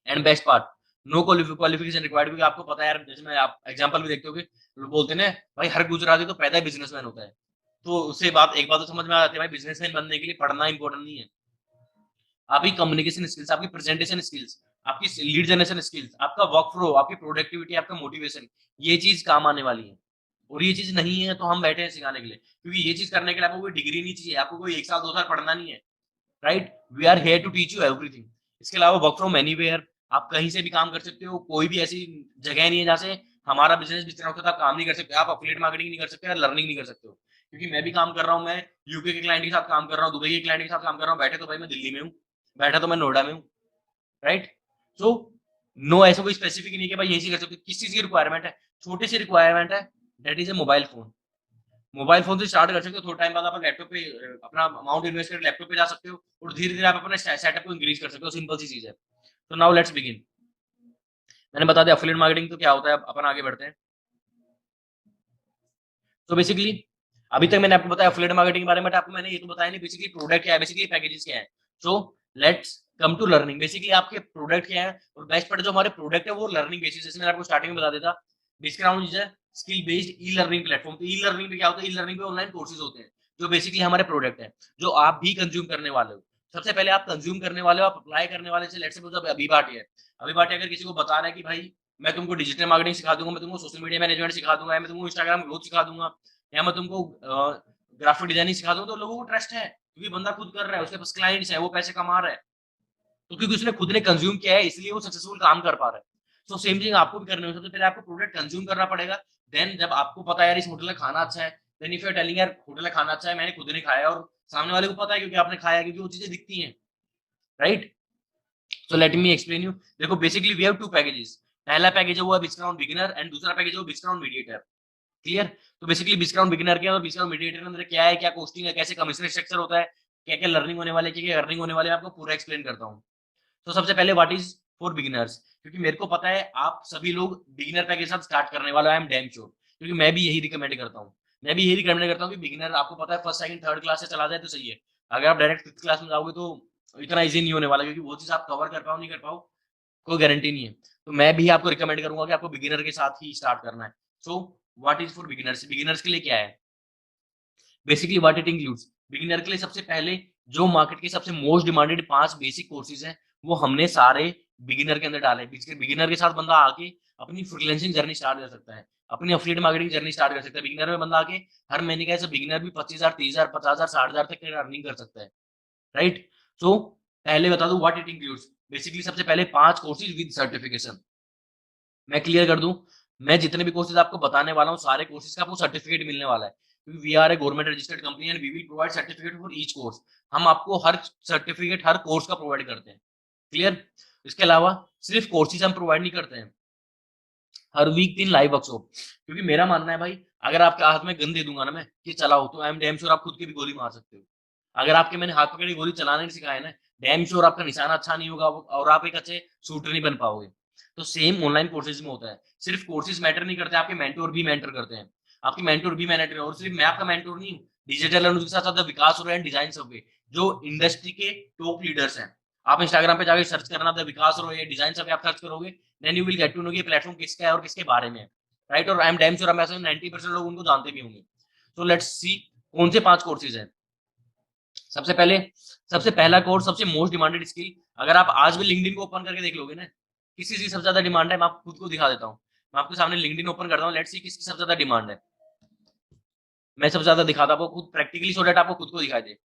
And best part, no qualification required, क्योंकि आपको पता है यार, जैसे मैं आप एग्जांपल भी देखते हो कि लोग बोलते हैं ना भाई हर गुजराती तो पैदा ही बिजनेसमैन होता है। तो उससे एक बात तो समझ में आ जाती है भाई, बिजनेसमैन बनने के लिए पढ़ना इंपॉर्टेंट नहीं है। आपकी कम्युनिकेशन स्किल्स, आपकी प्रेजेंटेशन स्किल्स, आपकी लीड जनरेशन स्किल्स, आपका वर्क फ्लो, आपकी प्रोडक्टिविटी, आपका मोटिवेशन, ये चीज काम आने वाली है। और ये चीज नहीं है तो हम बैठे हैं सिखाने के लिए, क्योंकि ये चीज करने के लिए आपको कोई डिग्री नहीं चाहिए, आपको कोई 1 साल 2 साल पढ़ना नहीं है, right? We are here to teach you everything. इसके अलावा वर्क फ्रॉम एनीवेयर, आप कहीं से भी काम कर सकते हो। कोई भी ऐसी जगह नहीं है जहाँ से हमारा बिजनेस जिस तरह होता है आप काम नहीं कर सकते, आप एफिलिएट मार्केटिंग नहीं कर सकते, लर्निंग नहीं कर सकते हो। क्योंकि मैं भी काम कर रहा हूँ, मैं यूके के क्लाइंट के साथ काम कर रहा हूँ, दुबई के क्लाइंट के साथ काम कर रहा हूँ, बैठे तो भाई मैं दिल्ली में हूँ, बैठा तो मैं नोएडा में हूँ, राइट? सो नो, ऐसा कोई स्पेसिफिक नहीं है कि भाई यही से कर सकते हो। किस चीज की रिक्वायरमेंट है? छोटी सी रिक्वायरमेंट है, that is a mobile phone. Mobile phone से स्टार्ट कर सकते हो, थोड़ा टाइम बाद आप लैपटॉप पे अपना अमाउंट इन्वेस्ट कर लैपटॉप पे जा सकते हो, और धीरे धीरे आप अपने सेटअप को इंक्रीज कर सकते हो। सिंपल सी चीज है। तो नाउ लेट्स बिगिन। मैंने बता दिया एफिलिएट मार्केटिंग तो क्या होता है, अपन आगे बढ़ते हैं। तो बेसिकली अभी तक मैंने आपको बताया एफिलिएट मार्केटिंग के बारे में, आपको मैंने ये तो बताया नहीं बेसिकली प्रोडक्ट क्या है, बेसिकली पैकेजेस क्या है। So let's come to learning. Basically आपके प्रोडक्ट क्या है, और बेस्ट पार्ट जो हमारे प्रोडक्ट है वो लर्निंग बेसिस, जैसे मैंने आपको स्टार्टिंग में बता देता, discount is skill based e learning platform. तो ई लर्निंग पे क्या होता है, ई लर्निंग पे ऑनलाइन कोर्सेज होते हैं जो बेसिकली हमारे प्रोडक्ट है, जो आप भी कंज्यूम करने वाले हो। सबसे पहले आप कंज्यूम करने वाले हो, आप अप्लाई करने वाले से लेट्स सपोज अभी भाटी है। अभी भाटी अगर किसी को बता रहा है कि भाई मैं तुमको डिजिटल मार्केटिंग सिखा दूंगा, मैं तुमको सोशल मीडिया मैनेजमेंट सिखा दूंगा, मैं तुमको इंस्टाग्राम ग्रोथ सिखा दूंगा, या मैं तुमको ग्राफिक डिजाइनिंग सिखा दूंगा, तो लोगों को ट्रस्ट है क्योंकि बंदा खुद कर रहा है, उसके पास क्लाइंट्स है, वो पैसे कमा रहा है। तो क्योंकि उसने खुद ने कंज्यूम किया है इसलिए वो सक्सेसफुल काम कर पा रहा है। तो सेम चीज आपको भी करनी है। सबसे पहले आपको प्रोडक्ट कंज्यूम करना पड़ेगा। देन जब आपको पता है यार इस होटल का खाना अच्छा है, then if you are telling यार होटल का खाना अच्छा है, मैंने खुद ने खाया और सामने वाले को पता है क्योंकि आपने खाया, क्योंकि वो चीजें दिखती हैं, right? So let me explain you. देखो basically we have two packages. पहला पैकेज है वो है डिस्काउंट बिगिनर, एंड दूसरा पैकेज है वो डिस्काउंट मीडिएटर। क्लियर? तो बेसिकली डिस्काउंट बिगिनर क्या है और डिस्काउंट मीडिएटर के अंदर क्या है, क्या कॉस्टिंग है, कैसे कमीशन स्ट्रक्चर होता है, क्या क्या लर्निंग होने वाले, क्या क्या अर्निंग होने वाले, मैं आपको पूरा एक्सप्लेन करता हूँ। तो सबसे पहले व्हाट इज फॉर बिगिनर्स, क्योंकि मेरे को पता है आप सभी लोग बिगिनर पैकेज के साथ स्टार्ट करने वाले हो, आई एम डैम श्योर, क्योंकि मैं भी यही रिकमेंड करता हूँ। मैं भी यही रिकमेंड करता हूँ कि बिगिनर, आपको पता है फर्स्ट सेकंड थर्ड क्लास से चला जाए तो सही है। अगर आप डायरेक्ट 5th क्लास में जाओगे तो इतना ईज़ी नहीं होने वाला, क्योंकि वो चीज़ आप कवर कर पाओ नहीं कर पाओ, कोई गारंटी नहीं है। तो मैं भी आपको रिकमेंड करूँगा कि आपको बिगिनर के साथ ही स्टार्ट करना है। So what is for beginners? Beginners के लिए क्या है? Basically what it includes, beginner के लिए सबसे पहले जो मार्केट के सबसे मोस्ट डिमांडेड 5 बेसिक कोर्सेज हैं, वो हमने सारे बिगिनर के अंदर डाले। बिगिनर के साथ बंदा आके अपनी फ्रीलांसिंग जर्नी स्टार्ट कर सकता है, अपनी एफिलिएट मार्केटिंग जर्नी स्टार्ट कर सकता है। बिगिनर में बंदा आके हर महीने का ऐसा बिगिनर भी 25,000, 30,000, 50,000, 60,000 तक की अर्निंग कर सकता है, राइट? सो पहले बता दूं व्हाट इट इंक्लूड्स। बेसिकली सबसे पहले 5 कोर्सेज विद सर्टिफिकेशन। मैं क्लियर कर दूं, मैं जितने भी कोर्सेज आपको बताने वाला हूँ, सारे कोर्सेज का आपको सर्टिफिकेट मिलने वाला है, क्योंकि we are a government registered company and we will provide certificate for each course. हम आपको हर सर्टिफिकेट हर कोर्स का प्रोवाइड करते हैं, क्लियर? इसके अलावा सिर्फ कोर्सेज हम प्रोवाइड नहीं करते हैं, हर वीक 3 लाइव वर्कशॉप। क्योंकि मेरा मानना है भाई, अगर आपके हाथ में गन दे दूंगा ना मैं कि चलाओ, तो आई एम डैम श्योर आप खुद की भी गोली मार सकते हो। अगर आपके मैंने हाथ पकड़ी गोली चलाने नहीं सिखाया ना, डैम श्योर आपका निशाना अच्छा नहीं होगा और आप एक अच्छे शूटर नहीं बन पाओगे। तो सेम ऑनलाइन कोर्सेज में होता है, सिर्फ कोर्सेज मैटर नहीं करते, आपके मेंटोर भी मैटर करते हैं। आपके मेंटोर भी मैटर है, और सिर्फ मैं आपका मेंटोर नहीं हूँ, डिजिटल अनुज के साथ साथ विकास हो रहा है डिजाइन सबवे, जो इंडस्ट्री के टॉप लीडर्स हैं। आप इंस्टाग्राम पे जाकर सर्च करना द विकास हो रहा है डिजाइन सबवे, आप सर्च करोगे, then you will get to know कि प्लेटफॉर्म किसका है और किसके बारे में है, राइट? और आई एम डैम श्योर 90% लोग उनको जानते भी होंगे। तो लेट्स सी कौन से 5 कोर्सेज हैं। सबसे पहले, सबसे पहला कोर्स, सबसे मोस्ट डिमांडेड स्किल, अगर आप आज भी लिंक्डइन को ओपन करके देख लोगे ना, किसी की सबसे ज्यादा डिमांड है, मैं आपको खुद को दिखा देता हूँ। मैं आपके सामने लिंक्डइन ओपन करता हूँ, लेट्स सी किसकी सबसे ज्यादा डिमांड है। मैं सबसे ज्यादा दिखाता हूँ आपको खुद प्रैक्टिकली, सो दैट आपको खुद को दिखाई दे।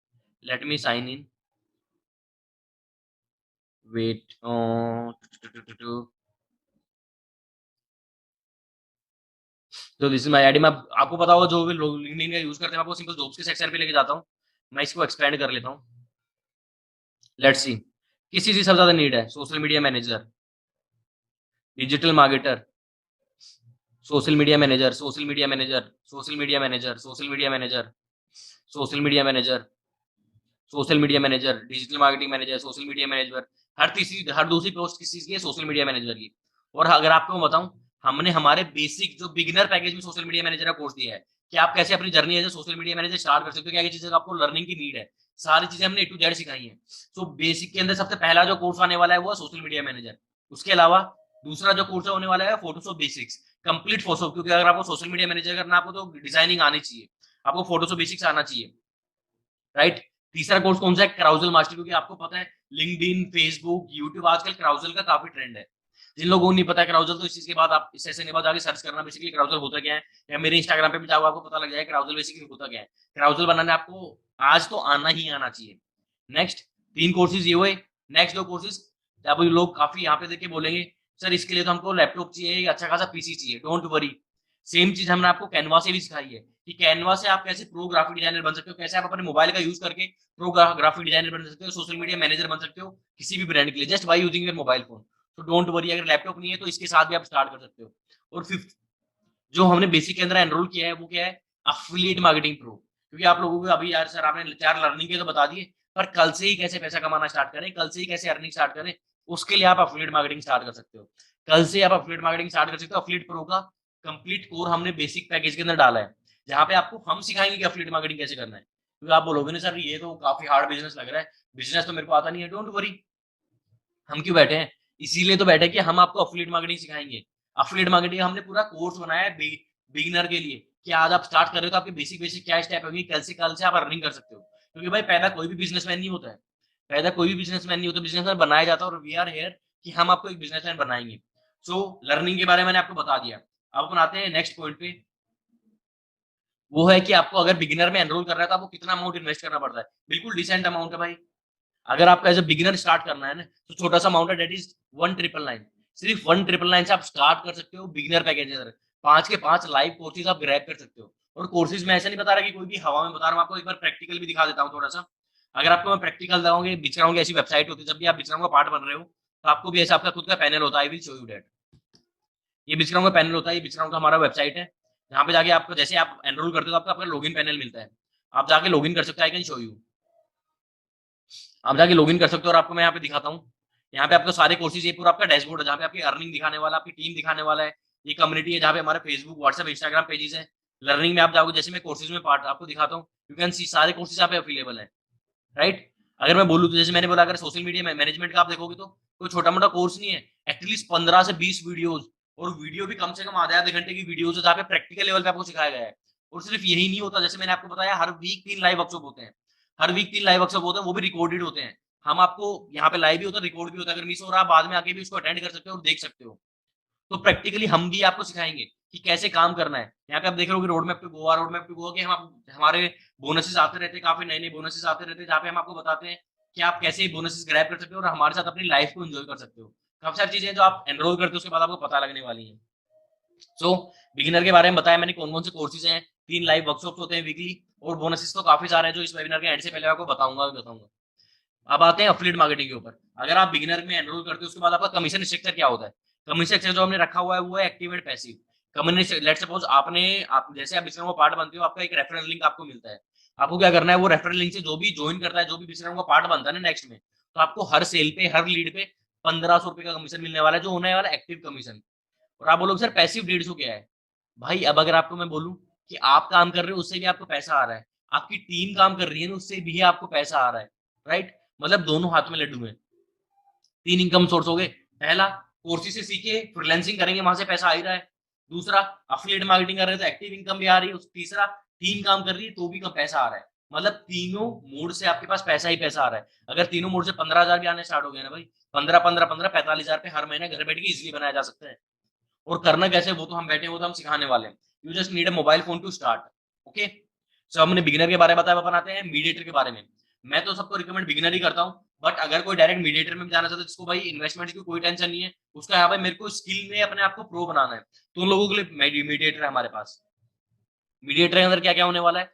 Let me sign in, wait, तो दिस इज माय आईडी। मैं आपको पता होगा, जो भी लोग लिंक्डइन का यूज करते हैं, मैं आपको सिंपल जॉब्स के सेक्शन पे लेके जाता हूँ। मैं इसको एक्सपेंड कर लेता हूँ। लेट्स सी किस चीज की सबसे ज्यादा नीड है। Social media manager, digital marketer, social media manager, social media manager, social media manager, social media manager, social media manager, social media manager, digital marketing manager, social media manager. हर दूसरी post किस चीज की है? Social media manager की। और अगर आपको मैं बताऊं, हमने हमारे बेसिक जो बिगिनर पैकेज में सोशल मीडिया मैनेजर का कोर्स दिया है कि आप कैसे अपनी journey as a social media manager start कर सकते हो, क्या क्या चीजें आपको लर्निंग की नीड है, सारी चीजें हमने A to Z सिखाई है। सो बेसिक के अंदर सबसे पहला जो कोर्स आने वाला है वो है सोशल मीडिया मैनेजर। उसके अलावा दूसरा जो कोर्स होने वाला है फोटोशॉप बेसिक्स, कंप्लीट फोटोशॉप, क्योंकि अगर आपको सोशल मीडिया मैनेजर करना, आपको तो डिजाइनिंग आनी चाहिए, आपको फोटोशॉप बेसिक्स आना चाहिए, राइट? तीसरा कोर्स कौन सा है? क्राउजल मास्टर, क्योंकि आपको पता है लिंक्डइन, फेसबुक, यूट्यूब आजकल क्राउजल का काफी ट्रेंड है। जिन लोगों को नहीं पता है क्राउजल, तो इस चीज के बाद आप इस सेशन के बाद जाके सर्च करना बेसिकली क्राउजल होता क्या है, या मेरे इंस्टाग्राम पे भी जाओ, आपको पता लग जाएगा क्राउजल बेसिकली होता क्या है। क्राउजल बनाने आपको आज तो आना ही आना चाहिए। नेक्स्ट 3 कोर्सेज ये हुए। नेक्स्ट 2 कोर्सेज, अब लोग काफी यहाँ पे देख के बोलेंगे सर इसके लिए तो हमको लैपटॉप चाहिए, अच्छा खासा पीसी चाहिए। डोंट वरी, सेम चीज हमने आपको कैनवा से भी सिखाई है कि कैनवा से आप कैसे प्रो ग्राफिक डिजाइनर बन सकते हो, कैसे आप अपने मोबाइल का यूज करके प्रो ग्राफिक डिजाइनर बन सकते हो, सोशल मीडिया मैनेजर बन सकते हो किसी भी ब्रांड के लिए, just by using your mobile phone. तो डोंट वरी, अगर लैपटॉप नहीं है तो इसके साथ भी आप स्टार्ट कर सकते हो। और फिफ्थ जो हमने बेसिक के अंदर एनरोल किया है वो क्या है? Affiliate marketing pro. क्योंकि आप लोगों को अभी यार सर आपने 4 लर्निंग के तो बता दिए, पर कल से ही कैसे पैसा कमाना स्टार्ट करें, कल से ही कैसे अर्निंग स्टार्ट करें, उसके लिए आप अफिलिएट मार्केटिंग स्टार्ट कर सकते हो। कल से आप अफिलिएट मार्केटिंग स्टार्ट कर सकते हो। अफिलिएट प्रो का कंप्लीट कोर हमने बेसिक पैकेज के अंदर डाला है, जहाँ पे आपको हम सिखाएंगे कि अफिलिएट मार्केटिंग कैसे करना है। क्योंकि आप बोलोगे ना सर ये तो काफी हार्ड बिजनेस लग रहा है, बिजनेस तो मेरे को आता नहीं है। डोंट वरी, हम क्यों बैठे हैं? इसीलिए तो बैठे कि हम आपको अफिलिएट मार्केटिंग सिखाएंगे। अफिलिएट मार्केटिंग हमने पूरा कोर्स बनाया है बिगिनर के लिए, कि आज आप स्टार्ट कर रहे हो तो आपके बेसिक बेसिक क्या स्टेप होंगे, कल से आप अर्निंग कर सकते हो। क्योंकि भाई पैदा कोई भी बिजनेसमैन नहीं होता है, पैदा कोई भी बिजनेसमैन नहीं होता, बिजनेसमैन बनाया जाता है। और वी आर हेयर कि हम आपको एक बिजनेसमैन बनाएंगे। सो लर्निंग के बारे में मैंने आपको बता दिया। अब अपन आते हैं नेक्स्ट पॉइंट पे, वो है कि आपको अगर बिगिनर में एनरोल कर रहा है तो आपको कितना अमाउंट इन्वेस्ट करना पड़ता है। बिल्कुल डिसेंट अमाउंट है भाई। अगर आपका एज ए बिगिनर स्टार्ट करना है ना, तो छोटा सा अमाउंट है, डेट इज 1999। सिर्फ 1999 से आप स्टार्ट कर सकते हो बिगिनर पैकेज के अंदर। 5 के 5 लाइव कोर्सेज आप ग्रैब कर सकते हो। और कोर्सेज में ऐसा नहीं बता रहा कि कोई भी हवा में बता रहा हूँ, आपको एक बार प्रैक्टिकल भी दिखा देता हूँ थोड़ा सा। अगर आपको मैं प्रैक्टिकल दिखाऊंगे, बिचराओं की ऐसी वेबसाइट होती है, जब भी आप बिचराओं का पार्ट बन रहे हो तो आपको भी ऐसा आपका खुद का पैनल होता है। I will show you that. ये बिचराओं का पैनल होता है, ये बिचराओं का हमारा वेबसाइट है, जहाँ पे जाके आपको जैसे आप एनरोल करते हो तो आपको आपका लॉगिन पैनल मिलता है। आप जाके लॉगिन कर सकते हो। आई कैन शो यू, आप जाके लॉगिन कर सकते हो। और आपको मैं यहाँ पे दिखाता हूँ, यहाँ पे आपको सारे कोर्सेज, ये पूरा आपका डैशबोर्ड है, जहाँ पे आपकी अर्निंग दिखाने वाला, आपकी टीम दिखाने वाला है। ये कम्युनिटी है जहाँ पे हमारे फेसबुक, व्हाट्सएप, इंस्टाग्राम पेजेस है। लर्निंग में आप जाओगे, जैसे मैं कोर्सेज में पार्ट आपको दिखाता हूँ, यू कैन सी सारे कोर्सेज यहाँ पे अवेलेबल है। राइट। अगर मैं बोलूँ तो जैसे मैंने बोला, अगर सोशल मीडिया मैनेजमेंट का आप देखोगे तो कोई छोटा मोटा कोर्स नहीं है, एटलीस्ट 15 से 20 वीडियोज, और वीडियो भी कम से कम आधे आधे घंटे की वीडियोज है जहाँ पे प्रैक्टिकल लेवल पे आपको सिखाया गया है। और सिर्फ यही नहीं होता, जैसे मैंने आपको बताया हर वीक 3 लाइव वर्कशॉप होते हैं, हर वीक 3 लाइव वर्कशॉप होते हैं, वो भी रिकॉर्डेड होते हैं। हम आपको यहाँ पे लाइव भी होता है, रिकॉर्ड भी होता है, अगर मिस हो रहा है बाद में आके भी उसको अटेंड कर सकते हो और देख सकते हो। तो प्रैक्टिकली हम भी आपको सिखाएंगे कि कैसे काम करना है। यहाँ पे आप देख रहे हो road map to Goa, road map to Goa के हमारे बोनसेस आते रहते हैं, काफी नए नए बोनसेस आते रहते हैं, जहाँ पे हम आपको बताते हैं कि आप कैसे बोनसेस ग्रैब कर सकते हो और हमारे साथ अपनी लाइफ को एंजॉय कर सकते हो। काफी सारी चीजें जो आप एनरोल करते हो उसके बाद आपको पता लगने वाली है। सो बिगिनर के बारे में बताया मैंने कौन कौन से कोर्सेज हैं, 3 लाइव वर्कशॉप होते हैं वीकली, और बोनसेस तो काफी सारे हैं जो इस वेबिनार के एंड से पहले आपको बताऊंगा। अब आते हैं अफिलिएट मार्केटिंग के ऊपर। अगर आप बिगिनर में एनरोल करते हो उसके बाद आपका कमीशन स्ट्रक्चर क्या होता है? कमीशन स्ट्रक्चर जो हमने रखा हुआ है वो है active and passive. Commission, let's suppose आप जैसे आप बिजनेस का पार्ट बनते हो, आपका एक रेफरल लिंक आपको मिलता है। आपको क्या करना है, वो रेफरल लिंक से जो भी ज्वाइन करता है, जो भी बिजनेस का पार्ट बनता है ना नेक्स्ट में, तो आपको हर सेल पे, हर लीड पे 1500 रुपए का कमीशन मिलने वाला है, जो होने वाला एक्टिव कमीशन। और आप बोलोगे सर पैसिव 150 क्या है? भाई अब अगर आपको मैं बोलूं कि आप काम कर रहे हो उससे भी आपको पैसा आ रहा है, आपकी टीम काम कर रही है उससे भी आपको पैसा आ रहा है, राइट। मतलब दोनों हाथ में लड्डू है। 3 इनकम सोर्स हो गए। पहला, कोर्सेज से सीखे फ्रीलांसिंग करेंगे, वहां से पैसा आ ही रहा है। दूसरा, अफिलिएट मार्केटिंग कर रहे हैं तो एक्टिव इनकम भी आ रही है। तीसरा, टीम काम कर रही है तो भी कम पैसा आ रहा है। मतलब तीनों मोड से आपके पास पैसा ही पैसा आ रहा है। अगर तीनों मोड से 15,000 भी आने स्टार्ट हो गए ना भाई, 15 45,000 पे हर महीने घर बैठ के इजिली बनाया जा सकता है। और करना कैसे वो तो हम बैठे, वो तो हम सिखाने वाले हैं। You just need a mobile phone to start. Okay, so हमने बिगिनर के बारे में बताया, बनाते हैं मीडिएटर के बारे में। मैं तो सबको रिकमेंड बिगिनर ही करता हूँ, बट अगर कोई डायरेक्ट मीडिएटर में जाना चाहता है जिसको भाई इन्वेस्टमेंट की कोई टेंशन नहीं है, उसका यहाँ भाई मेरे को स्किल में अपने आप को प्रो बनाना है, तो उन लोगों के लिए मीडिएटर है हमारे पास। मीडिएटर के अंदर क्या क्या होने वाला है?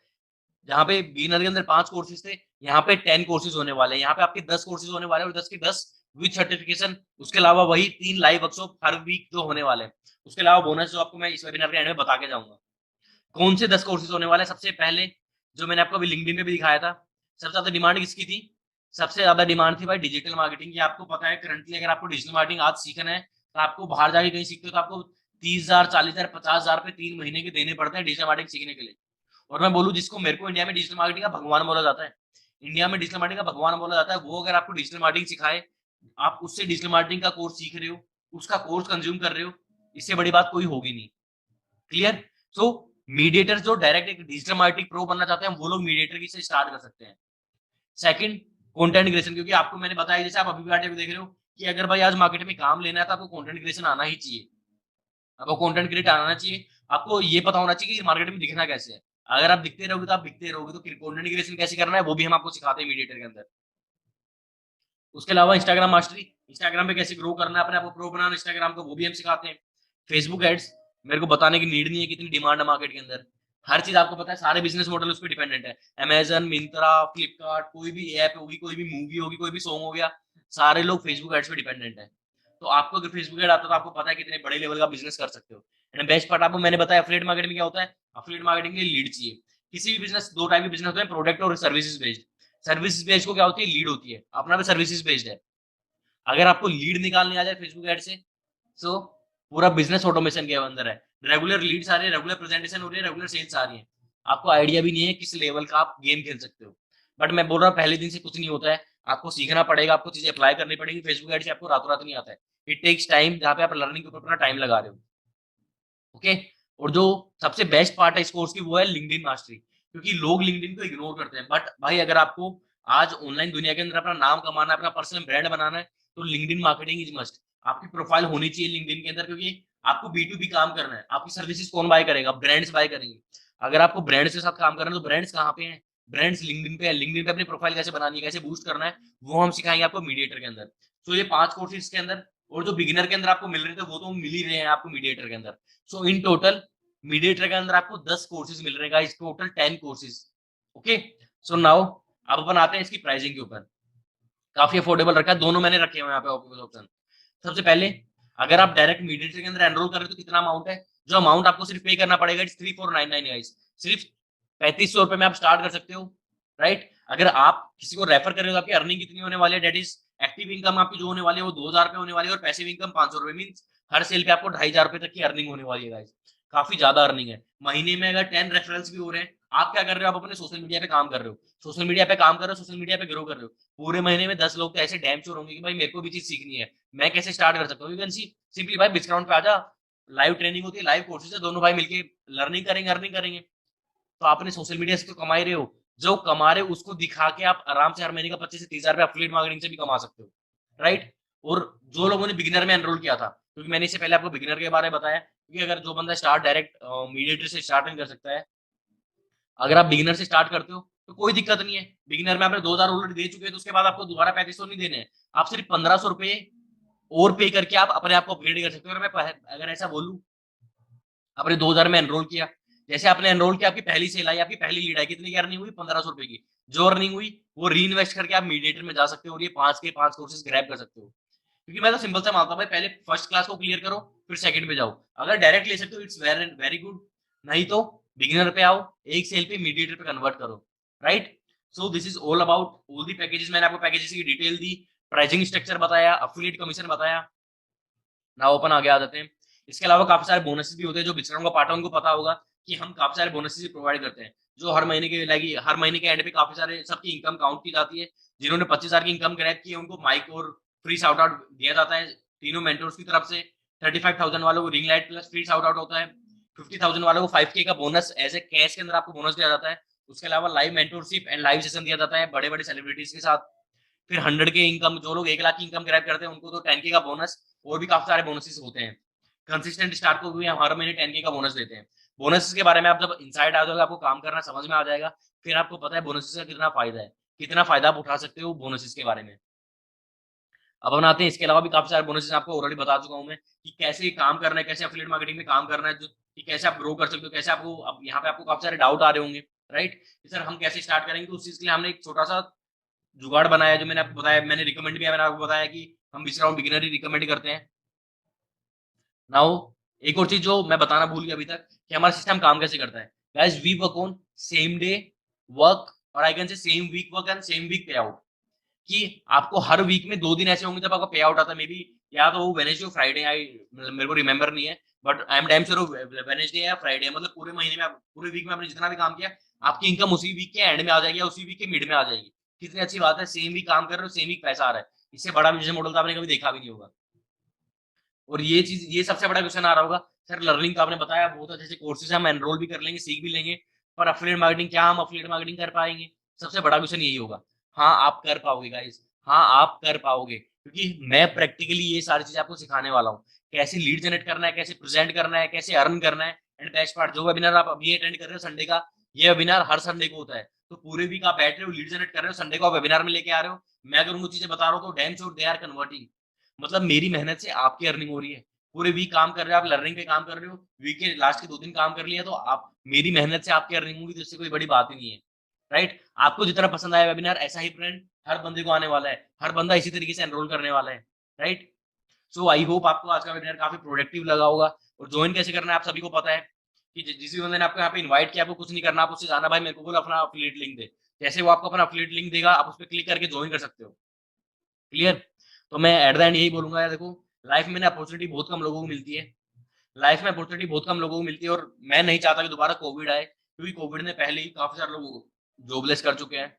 जहाँ पे बिगिनर के अंदर 5 कोर्सेज थे, यहाँ पे 10 कोर्सेज होने वाले हैं। यहाँ पे आपके 10 कोर्सेज होने वाले हैं, और 10 के 10 विद सर्टिफिकेशन। उसके अलावा वही 3 लाइव वर्कशॉप हर वीक जो होने वाले हैं। उसके अलावा बोनस जो आपको मैं इस वेबिनार के एंड में बता के जाऊंगा। कौन से 10 कोर्सेज होने वाले हैं? सबसे पहले जो मैंने आपको अभी लिंक्डइन पे भी दिखाया था, सबसे ज्यादा डिमांड किसकी थी? सबसे ज्यादा डिमांड थी भाई डिजिटल मार्केटिंग की। आपको पता है करंटली अगर आपको डिजिटल मार्केटिंग आज सीखना है तो आपको बाहर जाके कहीं सीखते हो तो आपको 30,000 40,000 50,000 पे 3 महीने के देने पड़ते हैं डिजिटल मार्केटिंग सीखने के लिए। और मैं बोलूँ जिसको, मेरे को इंडिया में डिजिटल मार्केटिंग का भगवान बोला जाता है, इंडिया में डिजिटल मार्केटिंग का भगवान बोला जाता है, वो अगर आपको डिजिटल मार्केटिंग सिखाए, आप उससे डिजिटल मार्केटिंग का कोर्स सीख रहे हो, उसका कोर्स कंज्यूम कर रहे हो, इससे बड़ी बात कोई होगी नहीं। क्लियर? सो मीडिएटर जो डायरेक्ट एक डिजिटल मार्केटिंग प्रो बनना चाहते हैं वो लोग मीडिएटर की से स्टार्ट कर सकते हैं। सेकंड, कंटेंट क्रिएशन, क्योंकि आपको मैंने बताया जैसे आप अभी भी देख रहे हो कि अगर भाई आज मार्केट में काम लेना है तो आपको कंटेंट क्रिएशन आना ही चाहिए। आपको कंटेंट क्रिएट आना चाहिए, आपको ये पता होना चाहिए कि मार्केट में दिखना कैसे है। अगर आप दिखते रहोगे तो आप बिकते रहोगे, तो कंटेंट क्रिएशन कैसे करना है वो भी हम आपको सिखाते हैं मीडिएटर के अंदर। उसके अलावा इंस्टाग्राम मास्टरी, इंस्टाग्राम पे कैसे ग्रो करना है, अपने आप को प्रो बनाना इंस्टाग्राम को, वो भी हम सिखाते हैं। फेसबुक एड्स, मेरे को बताने की नीड नहीं है कितनी डिमांड है मार्केट के अंदर, हर चीज आपको पता है, सारे बिजनेस मॉडल उस पर डिपेंडेंट है। अमेजन, मिंत्रा, फ्लिपकार्ट, कोई भी ऐप होगी, कोई भी मूवी होगी, कोई भी सॉन्ग हो गया, सारे लोग फेसबुक एड्स पे डिपेंडेंट है। तो आपको अगर फेसबुक एड आता है तो आपको पता है कितने बड़े लेवल का बिजनेस कर सकते हो। एंड बेस्ट पार्ट आपको मैंने बताया एफिलिएट मार्केटिंग में क्या होता है। एफिलिएट मार्केटिंग के लिए लीड चाहिए। किसी भी बिजनेस, दो टाइप के बिजनेस होते हैं, प्रोडक्ट और सर्विसेज बेस्ड। सर्विसेज बेस्ड को क्या होती है, लीड होती है, अपना भी सर्विसेज बेस्ड है। अगर आपको लीड निकालने आ जाए फेसबुक एड से, तो पूरा बिजनेस ऑटोमेशन के अंदर है। रेगुलर लीड्स आ रही है, रेगुलर प्रेजेंटेशन हो रही है, रेगुलर सेल्स आ रही है। आपको आइडिया भी नहीं है किस लेवल का आप गेम खेल सकते हो। बट मैं बोल रहा हूँ पहले दिन से कुछ नहीं होता है, आपको सीखना पड़ेगा, आपको चीजें अप्लाई करनी पड़ेगी। फेसबुक एड से आपको रातों रात नहीं आता है, इट टेक्स टाइम, जहाँ पे आप लर्निंग के ऊपर अपना टाइम लगा रहे हो। ओके, और जो सबसे बेस्ट पार्ट है इस कोर्स की वो है लिंक्डइन मास्टरी, क्योंकि लोग लिंक्डइन को इग्नोर करते हैं। बट भाई अगर आपको आज ऑनलाइन दुनिया के अंदर अपना नाम कमाना है, अपना पर्सनल ब्रांड बनाना है, तो लिंक्डइन मार्केटिंग इज मस्ट। आपकी प्रोफाइल होनी चाहिए लिंक्डइन के अंदर, क्योंकि आपको B2B काम करना है। आपकी सर्विसेज कौन बाय करेगा? ब्रांड्स बाय करेंगे। अगर आपको ब्रांड्स के साथ काम करना है तो ब्रांड्स कहाँ पे हैं? ब्रांड्स लिंक्डइन पे है। लिंक्डइन पे अपनी प्रोफाइल कैसे बनानी है, कैसे बूस्ट करना है, वो हम सिखाएंगे आपको मीडिएटर के अंदर। तो ये 5 कोर्सेज के अंदर, और जो बिगिनर के अंदर आपको मिल रहे थे वो तो मिल ही रहे हैं आपको मीडिएटर के अंदर। सो इन टोटल मीडिएटर के अंदर आपको 10 कोर्सेज मिल रहे हैं, total 10 courses. Okay, so now अब अपन आते हैं इसकी प्राइसिंग के ऊपर। काफी अफोर्डेबल रखा है, दोनों मैंने रखे हुए यहाँ पे ऑप्शन। सबसे पहले अगर आप डायरेक्ट मीडिएटर के अंदर एनरोल कर रहे हो तो कितना अमाउंट है? जो अमाउंट आपको सिर्फ पे करना पड़ेगा, इट्स 3499 गाइस। सिर्फ 3500 रुपए में आप स्टार्ट कर सकते हो, राइट। अगर आप किसी को रेफर कर रहे हो तो आपकी अर्निंग कितनी होने वाली है, डेट इज एक्टिव इनकम आपकी जो होने वाली है वो 2000 रुपए होने वाली है, और पैसिव इनकम 500 रुपए, मीन हर सेल पे आपको 2500 रुपए तक की अर्निंग होने वाली है गाइस। काफी ज्यादा अर्निंग है। महीने में अगर 10 रेफरल्स भी हो रहे हैं आप क्या कर रहे हो, आप अपने सोशल मीडिया पे काम कर रहे हो, सोशल मीडिया पे काम कर रहे हो, सोशल मीडिया पे ग्रो कर रहे हो। पूरे महीने में 10 लोग तो ऐसे डैम श्योर होंगे कि भाई मेरे को भी चीज सीखनी है, मैं कैसे स्टार्ट कर सकता हूँ। यू कैन सी सिंपली भाई बिस्काउंट पे आजा, लाइव ट्रेनिंग होती है, लाइव कोर्सेज है, दोनों भाई मिलके लर्निंग करेंगे, अर्निंग करेंगे। तो आपने सोशल मीडिया से तो कमा ही रहे हो, जो कमा रहे हो उसको दिखा के आप आराम से हर महीने का 25 से 30 हजार रुपए एफिलिएट मार्केटिंग से भी कमा सकते हो, राइट। और जो लोगों ने बिगिनर में एनरोल किया था, क्योंकि मैंने इससे पहले आपको बिगिनर के बारे में बताया, क्योंकि अगर जो बंदा स्टार्ट डायरेक्ट मीडिएटर से स्टार्ट नहीं कर सकता है, अगर आप बिगिनर से स्टार्ट करते हो तो कोई दिक्कत नहीं है। बिगिनर में आपने 2000 ऑलरेडी दे चुके हैं, तो उसके बाद आपको दोबारा 3500 नहीं देने हैं, आप सिर्फ 1500 रुपए और पे करके आप अपने आप को अपग्रेड कर सकते हो। अगर ऐसा बोलूं, आपने 2000 में एनरोल किया, जैसे आपने एनरोल किया, आपकी पहली सेल आई, आपकी पहली लीड आई, कितनी की अर्निंग हुई, 1500 रुपए की। जो अर्निंग हुई वो री इन्वेस्ट करके आप मीडिएटर में जा सकते हो और ये 5 के 5 कोर्सेज ग्रैब कर सकते हो। क्योंकि मैं तो सिंपल सा मानता हूँ भाई, पहले फर्स्ट क्लास को क्लियर करो, फिर सेकंड पे जाओ। अगर डायरेक्ट ले सकते हो इट्स वेरी वेरी गुड, नहीं तो बिगिनर पे आओ, एक सेल पे मीडिएटर पे कन्वर्ट करो, right. So this is all about all the packages. मैंने आपको पैकेजेस की डिटेल दी, प्राइसिंग स्ट्रक्चर बताया, अफिलिएट कमीशन बताया। नाउ ओपन आगे आ जाते हैं। इसके अलावा काफी सारे बोनसेस भी होते हैं, जो बिचड़ों का पार्ट है उनको पता होगा कि हम काफी सारे बोनसेस भी प्रोवाइड करते हैं, जो हर महीने के लाइक हर महीने के एंड पे काफी सारे सबकी इनकम काउंट की जाती है। जिन्होंने 25,000 की इनकम क्रैक की है उनको माइक और फ्री शाउट आउट दिया जाता है तीनों मेंटर्स की तरफ से। 35,000 वालों को ring light plus free shout out होता है। 50,000 वालों को 5K का बोनस एज ए कैश के अंदर आपको बोनस दिया जाता है। उसके अलावा live mentorship and live session दिया जाता है बड़े बड़े सेलिब्रिटीज के साथ। फिर 100K इनकम, जो लोग 1 लाख की इनकम क्रैक करते हैं उनको तो 10K का बोनस, और भी काफी सारे बोनसेस होते हैं। कंसिस्टेंट स्टार्ट को भी हम हर महीने 10K का बोनस देते हैं। बोनस के बारे में आप जब इनसाइड आ जाओगे, आपको काम करना समझ में आ जाएगा, फिर आपको पता है बोनसेस का कितना फायदा है, कितना फायदा आप उठा सकते हो बोनसेस के बारे में। अब हम आते हैं, इसके अलावा भी काफी सारे बोनसेस आपको ऑलरेडी बता चुका हूं मैं कि कैसे काम करना है, कैसे एफिलिएट मार्केटिंग में काम करना है, कि कैसे आप ग्रो कर सकते हो, कैसे आपको। अब यहाँ पे आपको काफी सारे डाउट आ रहे होंगे, राइट, कि सर हम कैसे स्टार्ट करेंगे। तो उस चीज के लिए हमने एक छोटा सा जुगाड़ बनाया, जो मैंने आपको बताया, मैंने रिकमेंड किया, मैंने आपको बताया कि हम बीच राउंड बिगिनर ही रिकमेंड करते हैं। नाउ एक और चीज जो मैं बताना भूल गया अभी तक, कि हमारा सिस्टम काम कैसे करता है। Guys we work on same day work, और I can say same week work and same week pay out. कि आपको हर वीक में 2 दिन ऐसे होंगे जब आपका पे आउट आता है, मे बी या तो वो वेडनेसडे और फ्राइडे, आई मेरे को रिमेंबर नहीं है, but I am damn sure Wednesday या फ्राइडे। मतलब पूरे महीने में पूरे वीक में आपने जितना भी काम किया, आपकी इनकम उसी वीक के एंड में आ जाएगी या उसी वीक के मिड में आ जाएगी। कितनी अच्छी बात है, सेम वीक काम कर रहे हो, सेम वीक पैसा आ रहा है। इससे बड़ा बिजनेस मॉडल तो आपने कभी देखा भी नहीं होगा। और ये चीज, ये सबसे बड़ा क्वेश्चन आ रहा होगा, सर लर्निंग का आपने बताया बहुत अच्छे से कोर्सेज हम एनरोल भी कर लेंगे, सीख भी लेंगे, पर अफिलिएट मार्केटिंग, क्या हम अफिलिएट मार्केटिंग कर पाएंगे? सबसे बड़ा क्वेश्चन यही होगा। हाँ आप कर पाओगे गाइस, हाँ आप कर पाओगे, क्योंकि मैं प्रैक्टिकली ये सारी चीजें आपको सिखाने वाला हूँ। कैसे लीड जनरेट करना है, कैसे प्रेजेंट करना है, कैसे अर्न करना है। एंड बेस्ट पार्ट, जो वेबिनार आप अभी अटेंड कर रहे हो संडे का, ये वेबिनार हर संडे को होता है। तो पूरे वीक आप बैठ रहे हो, लीड जनरेट कर रहे हो, संडे को आप वेबिनार में लेके आ रहे हो, मैं अगर उनको चीजें बता रहा हूँ तो damn sure they are converting. मतलब मेरी मेहनत से आपकी अर्निंग हो रही है। पूरे वीक काम कर रहे हो, आप लर्निंग पे काम कर रहे हो, वीक के लास्ट के 2 दिन काम कर लिया, तो आप मेरी मेहनत से आपकी अर्निंग होगी, तो इससे कोई बड़ी बात ही नहीं है, राइट। आपको जितना पसंद आया वेबिनार, ऐसा ही फ्रेंड हर बंदे को आने वाला है, हर बंदा इसी तरीके से एनरोल करने वाला है, राइट। सो आई होप आपको आज का वेबिनार काफी प्रोडक्टिव लगा होगा। और ज्वाइन कैसे करना है आप सभी को पता है, कि जिस भी बंदे ने आपको यहाँ पे इन्वाइट किया, आपको कुछ नहीं करना, आप उससे जाना, भाई मेरे को बोल अपना अफिलिएट लिंक दे। जैसे वो आपको अपना अफिलिएट लिंक देगा, आप उस पर क्लिक करके ज्वाइन कर सकते हो। क्लियर। तो मैं एट द एंड यही बोलूंगा यार, देखो लाइफ में अपॉर्चुनिटी बहुत कम लोगों को मिलती है, लाइफ में अपॉर्चुनिटी बहुत कम लोगों को मिलती है, और मैं नहीं चाहता कि दोबारा कोविड आए, क्योंकि कोविड ने पहले ही काफी सारे लोगों को जॉबलेस कर चुके हैं।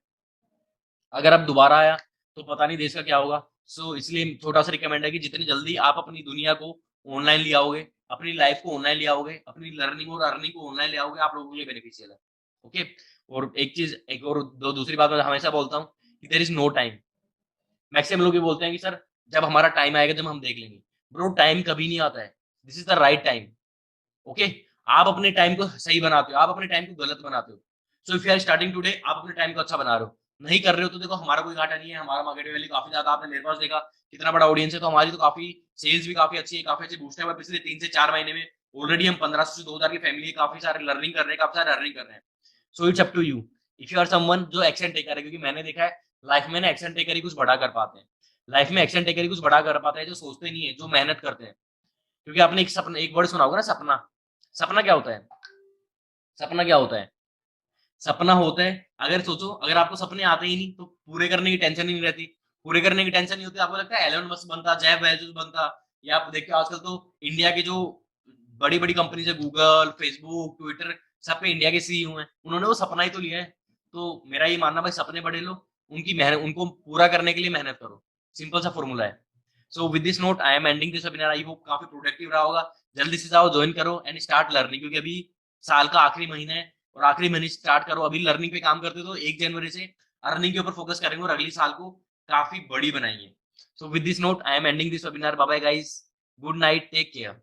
अगर अब दोबारा आया तो पता नहीं देश का क्या होगा। सो इसलिए छोटा सा रिकमेंड है कि जितनी जल्दी आप अपनी दुनिया को ऑनलाइन ले आओगे, अपनी लाइफ को ऑनलाइन ले आओगे, अपनी लर्निंग और अर्निंग को ऑनलाइन ले आओगे, आप लोगों के लिए बेनिफिशियल है। ओके। और एक चीज, एक और दूसरी बात मैं हमेशा बोलता हूँ कि there is no time. Maximum लोग ये बोलते हैं कि सर जब हमारा टाइम आएगा जब हम देख लेंगे। ब्रो टाइम कभी नहीं आता है, this is the right time. Okay. आप अपने टाइम को सही बनाते हो, आप अपने टाइम को गलत बनाते हो। So if you are starting today, आप अपने टाइम को अच्छा बना रहे हो। नहीं कर रहे हो तो देखो हमारा कोई घाटा नहीं है, हमारा मार्केट वैल्यू काफी ज्यादा, आपने मेरे पास देखा कितना बड़ा ऑडियंस है, तो हमारी तो काफी सेल्स भी काफी अच्छी है, काफी अच्छी बूस्ट है। पिछले 3 से 4 महीने में ऑलरेडी हम 1500 से 2000 की फैमिली है, काफी सारे लर्निंग कर रहे हैं, काफी सारे अर्निंग कर रहे हैं। So it's up to you, if you are someone जो एक्शन टेकर है, क्योंकि मैंने देखा है लाइफ में ना एक्शन टेकर ही कुछ बड़ा कर पाते हैं। लाइफ में एक्शन टेकर ही कुछ बड़ा कर पाते हैं, जो सोचते नहीं है, जो मेहनत करते हैं। क्योंकि आपने एक सपना, एक वर्ड सुना होगा ना, सपना। सपना क्या होता है? सपना क्या होता है? सपना होता है, अगर सोचो, अगर आपको सपने आते ही नहीं तो पूरे करने की टेंशन ही नहीं रहती। पूरे करने की टेंशन नहीं होती, आपको लगता है एलन मस्क बनता, जेफ बेजोस बनता, या आप देखते हो आजकल तो इंडिया के जो बड़ी बड़ी कंपनीज है, गूगल, फेसबुक, ट्विटर, सब पे इंडिया के सीईओ हैं, उन्होंने वो सपना ही तो लिया है। तो मेरा ये मानना भाई सपने बड़े लो, उनकी मेहनत उनको पूरा करने के लिए मेहनत करो, सिंपल सा फॉर्मूला है। सो with this note I am ending this webinar, I hope काफी प्रोडक्टिव रहा होगा। जल्दी से जाओ ज्वाइन करो एंड स्टार्ट लर्निंग, क्योंकि अभी साल का आखिरी महीना है और आखिरी महीने स्टार्ट करो। अभी लर्निंग पे काम करते हो तो 1 जनवरी से अर्निंग के ऊपर फोकस करेंगे और अगली साल को काफी बड़ी बनाएंगे। So with this note I am ending this webinar, bye bye guys, good night, take care.